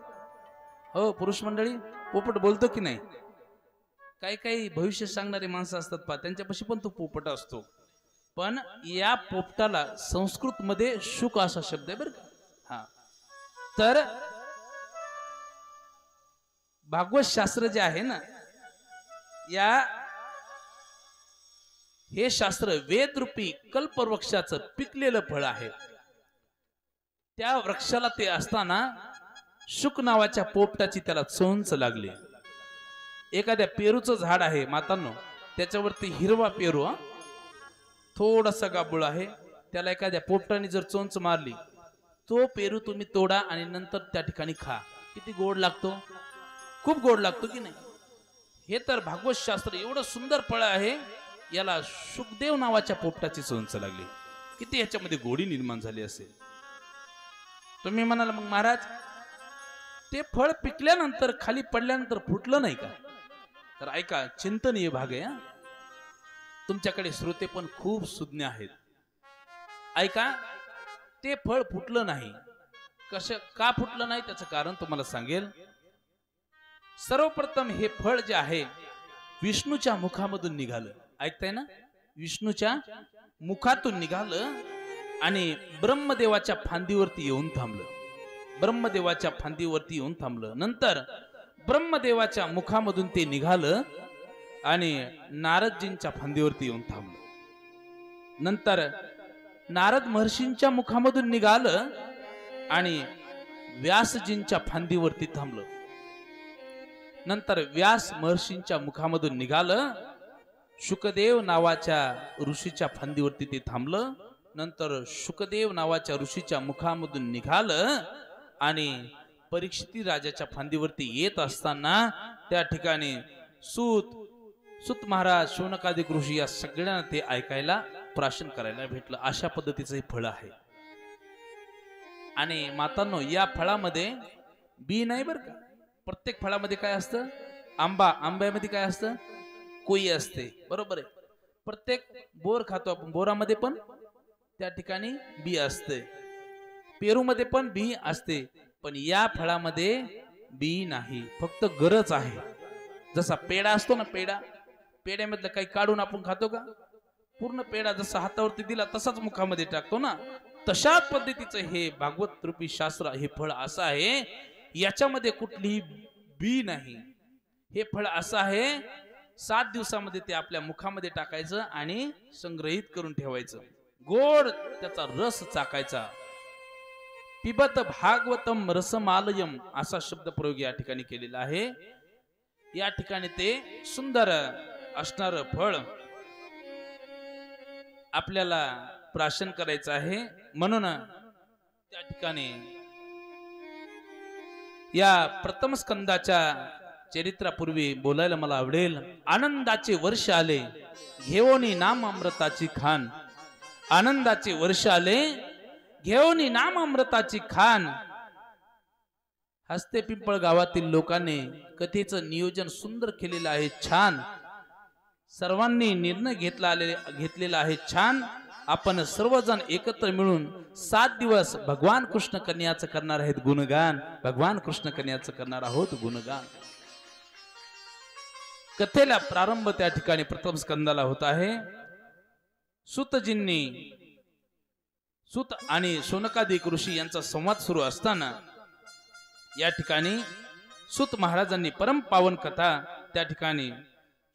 हो पुरुष मंडळी, पोपट बोलतो की नाही? काही काही भविष्य सांगणारी माणसं असतात पहा, त्यांच्यापाशी पण तो पोपट असतो. पण या पोपटाला संस्कृत मध्ये शुक असा शब्द आहे बरं का. हा, तर भागवत शास्त्र जे आहे ना, हे शास्त्र वेदरूपी कल्पवृक्षाचं पिकलेलं फळ आहे. त्या वृक्षाला ते असताना शुक नावाच्या पोपटाची त्याला चोंच लागली. एखाद्या पेरूचं झाड आहे मातांनो, त्याच्यावरती हिरवा पेरू, थोडासा गाबूळ आहे, त्याला एखाद्या पोपटाने जर चोंच मारली, तो पेरू तुम्ही तोडा आणि नंतर त्या ठिकाणी खा. किती गोड लागतो, खूप गोड लागतो की नाही? हे तर भागवत शास्त्र एवढं सुंदर फळ आहे, याला शुकदेव नावाच्या पोपटाची चोंच लागली. किती याच्यामध्ये गोडी निर्माण झाली असेल. तुम्ही म्हणाल मग महाराज ते फळ पिकल्यानंतर खाली पडल्यानंतर फुटलं नाही का? तर ऐका, चिंतनीय भाग आहे. तुमच्याकडे श्रोते पण खूप सुज्ञ आहेत. ऐका, ते फळ फुटलं नाही. का फुटलं नाही त्याचं कारण तुम्हाला सांगेल. सर्वप्रथम हे फळ जे आहे विष्णूच्या मुखामधून निघालं. ऐकताय ना? विष्णूच्या मुखातून निघालं आणि ब्रह्मदेवाच्या फांदीवरती येऊन थांबलं. ब्रह्मदेवाच्या फांदीवरती येऊन थांबलं. नंतर ब्रह्मदेवाच्या मुखामधून ते निघालं आणि नारदजींच्या फांदीवरती येऊन थांबलं. नंतर नारद महर्षींच्या मुखामधून निघालं आणि व्यासजींच्या फांदीवरती थांबलं. नंतर व्यास महर्षींच्या मुखामधून निघालं, शुकदेव नावाच्या ऋषीच्या फांदीवरती ते थांबलं. नंतर शुकदेव नावाच्या ऋषीच्या मुखामधून निघालं आणि परीक्षिती राजाच्या फांदीवरती येत असताना त्या ठिकाणी सूत महाराज, शौनकादिक ऋषी या सगळ्यांना ते ऐकायला, प्राशन करायला भेटलं. अशा पद्धतीचं हे फळ आहे. आणि मातांनो, या फळामध्ये बी नाही बरं का. प्रत्येक फळामध्ये काय असतं? आंब्यामध्ये काय असतं? कोई असते, बरोबर आहे. प्रत्येक बोर खातो आपण, बोरामध्ये पण त्या ठिकाणी बी असते. पेरूमध्ये पण बी असते, पण या फळामध्ये बी नाही, फक्त गरज आहे. जसा पेढा असतो ना, पेढ्यामधलं काही काढून आपण खातो का? पूर्ण पेढा जसा हातावरती दिला तसाच मुखामध्ये टाकतो ना, तशाच पद्धतीचं हे भागवत रूपी शास्त्र, हे फळ असं आहे, याच्यामध्ये कुठलीही बी नाही. हे फळ असं आहे, 7 दिवसामध्ये ते आपल्या मुखामध्ये टाकायचं आणि संग्रहित करून ठेवायचं. गोड त्याचा रस चाकायचा. पिबत भागवतम रसमालयम असा शब्द प्रयोग या ठिकाणी केलेला आहे. या ठिकाणी ते सुंदर असणार फळ आपल्याला प्राशन करायचं आहे. म्हणून त्या ठिकाणी या प्रथम स्कंदाच्या चरित्रापूर्वी बोलायला मला आवडेल. आनंदाचे वर्ष आले घेऊनी नाम अमृताची खान. आनंदाचे वर्ष आले घेऊनी नाम अमृताची खान. हस्ते पिंपळ गावातील लोकांनी कथेचं नियोजन सुंदर केलेलं आहे, छान. सर्वांनी निर्णय घेतलेला आहे, छान. आपण सर्वजण एकत्र मिळून 7 दिवस भगवान कृष्ण कन्याचं करणार आहेत गुणगान. भगवान कृष्ण कन्याचं करणार आहोत गुणगान. कथेला प्रारंभ त्या ठिकाणी प्रथम स्कंदाला होत आहे. सूतजींनी सूत आणि शौनकादिक ऋषी यांचा संवाद सुरू असताना या ठिकाणी सूत महाराजांनी परम पावन कथा त्या ठिकाणी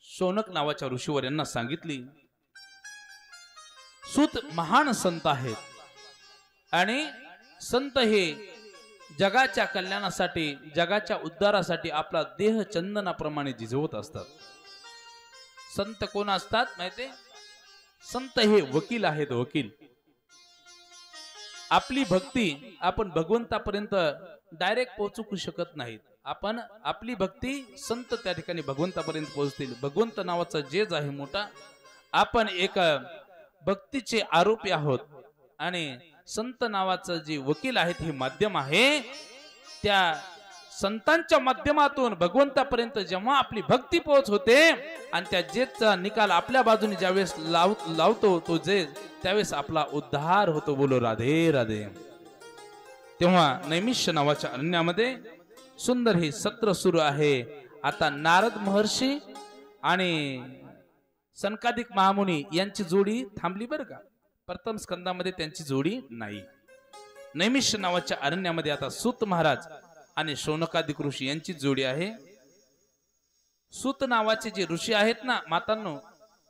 शौनक नावाच्या ऋषीवर यांना सांगितली. सूत महान संत आहेत आणि संत हे जगाच्या कल्याणासाठी जगाच्या उद्धारासाठी आपला देह चंदनाप्रमाणे झिजवत असतात. संत कोण असतात माहिती? संत हे वकील आहेत. वकील आपली भक्ती आपण भगवंतापर्यंत डायरेक्ट पोहोचू शकत नाहीत. आपण आपली भक्ती संत त्या ठिकाणी भगवंतापर्यंत पोहोचतील. भगवंत नावाचा जेज आहे मोठा. आपण एक भक्तीचे आरोपी आहोत आणि संत नावाचं जे वकील आहेत हे माध्यम आहे. त्या संतांच्या माध्यमातून भगवंतापर्यंत जेव्हा आपली भक्ती पोहोच होते आणि त्या जेजचा निकाल आपल्या बाजूने ज्यावेळेस लावतो तो जेज, त्यावेळेस आपला उद्धार होतो. बोलो राधे राधे. तेव्हा नैमिष्य नावाच्या अरण्यामध्ये सुंदर हे सत्र सुरू आहे. आता नारद महर्षी आणि सनकादिक महामुनी यांची जोडी थांबली बरं का. प्रथम स्कंदामध्ये त्यांची जोडी नाही. नैमिष्य नावाच्या अरण्यामध्ये आता सूत महाराज आणि शौनकादिक ऋषी यांची जोडी आहे. सूत नावाचे जे ऋषी आहेत ना मातांनो,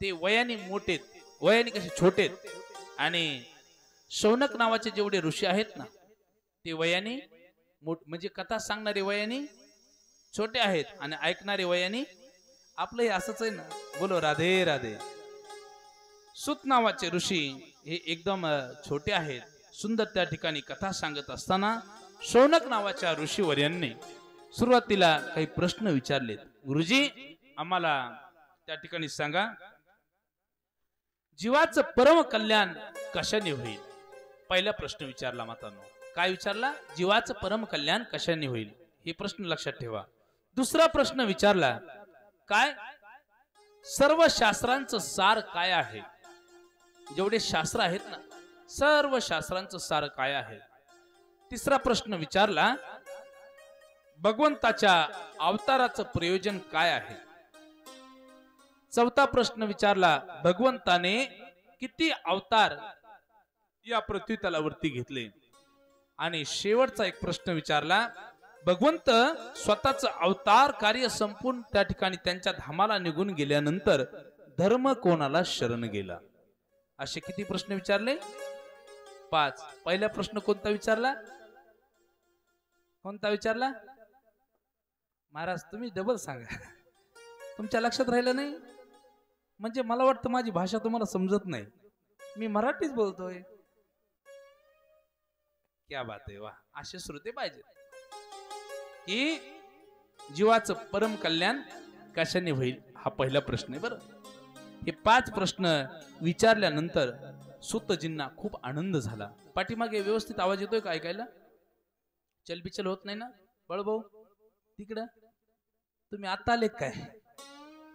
ते वयाने मोठेत, वयाने कसे छोटेत. आणि शौनक नावाचे जेवढे ऋषी आहेत ना ते वयाने म्हणजे कथा सांगणारे वयाने छोटे आहेत आणि ऐकणारे वयाने आपलं हे असंच आहे ना. बोलो राधे राधे. सूत नावाचे ऋषी हे एकदम छोटे आहेत. सुंदर त्या ठिकाणी कथा सांगत असताना शौनक नावाच्या ऋषीवर्यांनी सुरुवातीला काही प्रश्न विचारलेत. गुरुजी आम्हाला त्या ठिकाणी सांगा, जीवाचं परम कल्याण कशाने होईल? पहिला प्रश्न विचारला मातांनो. काय विचारला? जीवाचं परम कल्याण कशाने होईल हे प्रश्न लक्षात ठेवा. दुसरा प्रश्न विचारला, काय सर्व शास्त्रांचं सार काय आहे? जेवढे शास्त्र आहेत ना सर्व शास्त्रांचं सार काय आहे? तिसरा प्रश्न विचारला, भगवंताच्या अवताराचं प्रयोजन काय आहे? चौथा प्रश्न विचारला, भगवंताने किती अवतार या पृथ्वी तलावरती घेतले? आणि शेवटचा एक प्रश्न विचारला, भगवंत स्वतःच अवतार कार्य संपून त्या ठिकाणी त्यांच्या धामाला निघून गेल्यानंतर धर्म कोणाला शरण गेला? असे किती प्रश्न विचारले? 5. पहिला प्रश्न कोणता विचारला? कोणता विचारला? महाराज तुम्ही डबल सांगा, तुमच्या लक्षात राहिलं नाही म्हणजे मला वाटतं माझी भाषा तुम्हाला समजत नाही. मी मराठीच बोलतोय. क्या बात आहे. वा, असे श्रोते पाहिजे की जीवाचं परम कल्याण कशाने होईल हा पहिला प्रश्न आहे. बरं, हे 5 प्रश्न विचारल्यानंतर सूतजींना खूप आनंद झाला. पाठीमागे व्यवस्थित आवाज येतोय का ऐकायला? चलबिचल होत नाही ना? बळभाऊ तिकडं तुम्ही आता आले काय?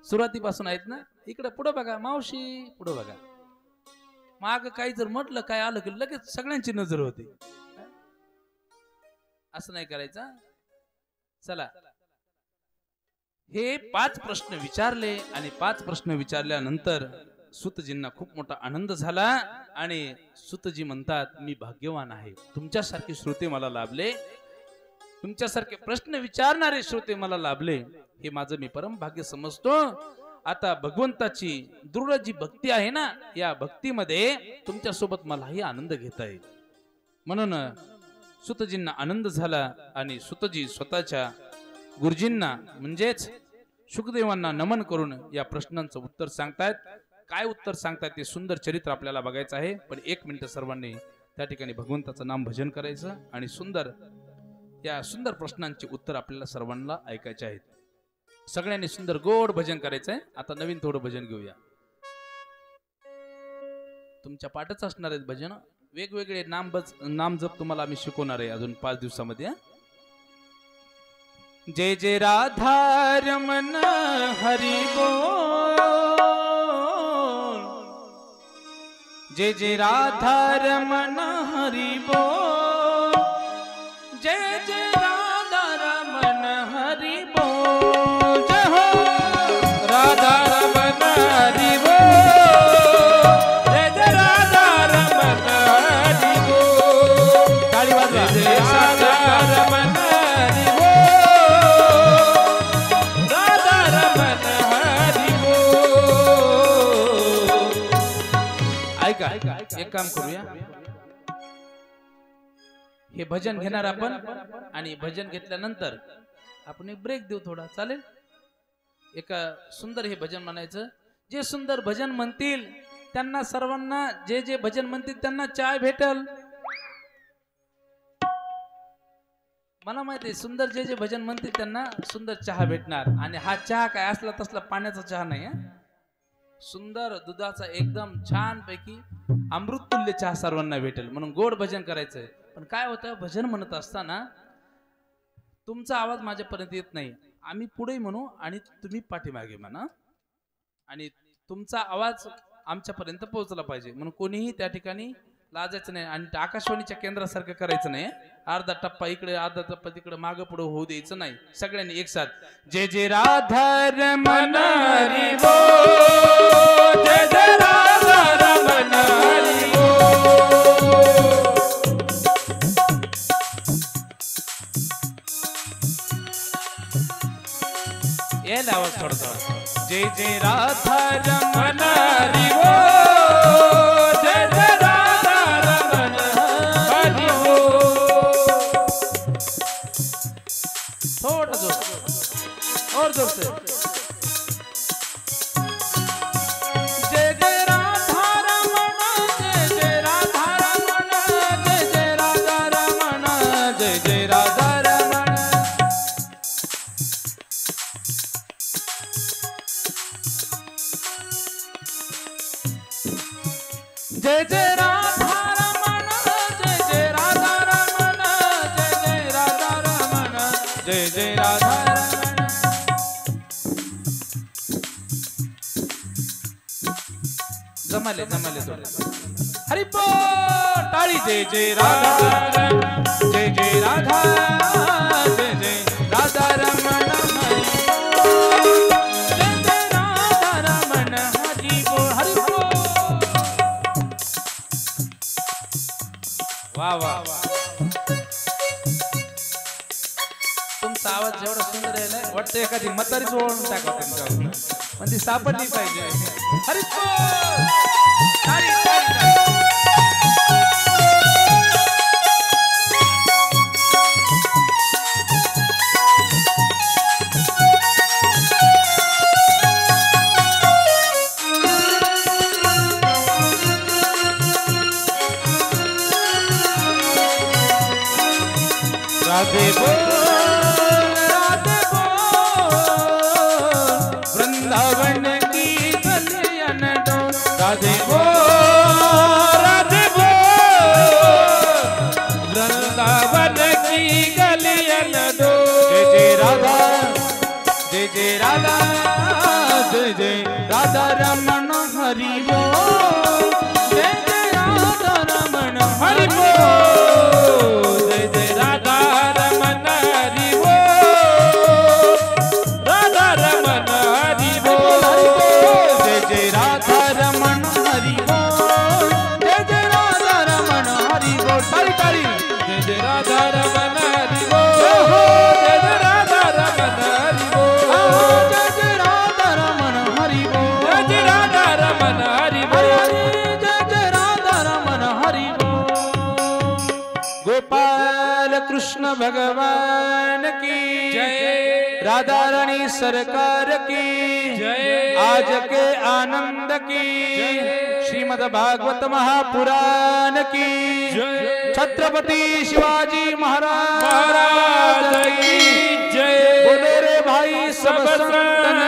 सुरुवातीपासून आहेत ना? इकडे पुढे बघा, मावशी पुढे बघा. माग काही जर म्हटलं काय आलं की लगेच सगळ्यांची नजर होते. असं नाही करायचं. चला, हे 5 प्रश्न विचारले आणि 5 प्रश्न विचारल्यानंतर सूतजींना खूप मोठा आनंद झाला आणि सूतजी म्हणतात, मी भाग्यवान आहे, तुमच्यासारखे श्रोते मला लाभले, तुमच्यासारखे प्रश्न विचारणारे श्रोते मला लाभले, हे माझं मी परम भाग्य समजतो. आता भगवंताची दृढ जी भक्ती आहे ना, या भक्तीमध्ये तुमच्या सोबत मलाही आनंद घेता येईल. म्हणून सूतजींना आनंद झाला आणि सूतजी स्वतःच्या गुरुजींना म्हणजेच शुकदेवांना नमन करून या प्रश्नांचं उत्तर सांगतायत. काय उत्तर सांगतायत ते सुंदर चरित्र आपल्याला बघायचं आहे. पण 1 मिनिट सर्वांनी त्या ठिकाणी भगवंताचं नाम भजन करायचं आणि या सुंदर प्रश्नांचे उत्तर आपल्याला सर्वांना ऐकायचे आहेत. सगळ्यांनी सुंदर गोड भजन करायचं आहे. आता नवीन थोडं भजन घेऊया. तुमच्या पाठच असणार आहेत भजन, वेगवेगळे नाम जप तुम्हाला आम्ही शिकवणार आहे अजून 5 दिवसामध्ये. जय जय राधा रमण हरि बोल, जय जय राधा रमण हरि बोल, जय जय राधा रमण हरि बोल, जय हो ऐका एक काम करूया, हे भजन घेणार आपण आणि भजन घेतल्यानंतर आपण एक ब्रेक देऊ थोडा, चालेल? एका सुंदर हे भजन म्हणायचं, जे सुंदर भजन म्हणतील त्यांना सर्वांना, जे जे भजन म्हणतील त्यांना चाय भेटल. मला माहिती आहे सुंदर जे जे भजन म्हणतील त्यांना सुंदर चहा भेटणार. आणि हा चहा काय असला तसला पाण्याचा चहा नाही, सुंदर दुधाचा एकदम छान पैकी अमृततुल्य चहा सर्वांना भेटेल. म्हणून गोड भजन करायचंय. पण काय होतं, भजन म्हणत असताना तुमचा आवाज माझ्यापर्यंत येत नाही. आम्ही पुढे म्हणू आणि तुम्ही पाठीमागे म्हणा आणि तुमचा आवाज आमच्यापर्यंत पोहोचला पाहिजे. म्हणून कोणीही त्या ठिकाणी लाजायचं नाही आणि आकाशवाणीच्या केंद्रासारखं करायचं नाही. अर्धा टप्पा इकडे अर्धा टप्पा तिकडे मागं पुढे होऊ द्यायचं नाही. सगळ्यांनी एक साथ जय जय राधा रमण हरी बोल, जय जय राधा रमण हरी बोल. येईल आवाज थोडा. जय जय राधा रमण हरी बोल, जय जय राधा रमण हरी बोल. थोड़ा जोर और जोर से. जय जय राधा रमण, जय जय राधा रमण, जय जय राधा रमण, जय जय राधा रमण. जय जय राधा रमण, जय जय राधा रमण, जय जय राधा रमण, जय जय राधा रमण. जमाले जमाले हरि बोल टाळी. जय जय राधा, जय जय राधा, जय जय राधा रमण हरि बोल, जय जय राधा रमण हरि बोल, हरि बोल. वा वा, तुमचा आवाज जेवढा सुंदर आहे वाटतं एखादी म्हातारीच ओळखून टाका तुमच्यावर, पण ती सापडली पाहिजे. हरि बोल. तारी, तारी, तारी. राधे बोल, राधे बोल, वृंदावन की गलियन डोल. राधे बोल, राधे बोल, वृंदावन की गलियन डोल. जय जय राधा, जय जय राधा, जय जय राधा रमण हरि बोल, जय जय राधा रमण हरि बोल, जय जय राधा रमण हरि बोल, राधा रमण हरि बोल, जय जय राधा रमण हरि बोल, जय जय राधा रमण हरि बोल. ताली ताली. जय जय राधा रमण हरि बोल, जय जय राधा रमण हरि बोल, जय जय राधा रमण हरि बोल, जय जय राधा रमण हरि बोल, जय जय राधा रमण हरि बोल. गोपाल कृष्ण भगवान की जय, राधा रानी सरकार की जय, आज के आनंद की जय, श्रीमद् भागवत महापुराण की जय, छत्रपति शिवाजी महाराज की जय. बोले रे भाई सब संतन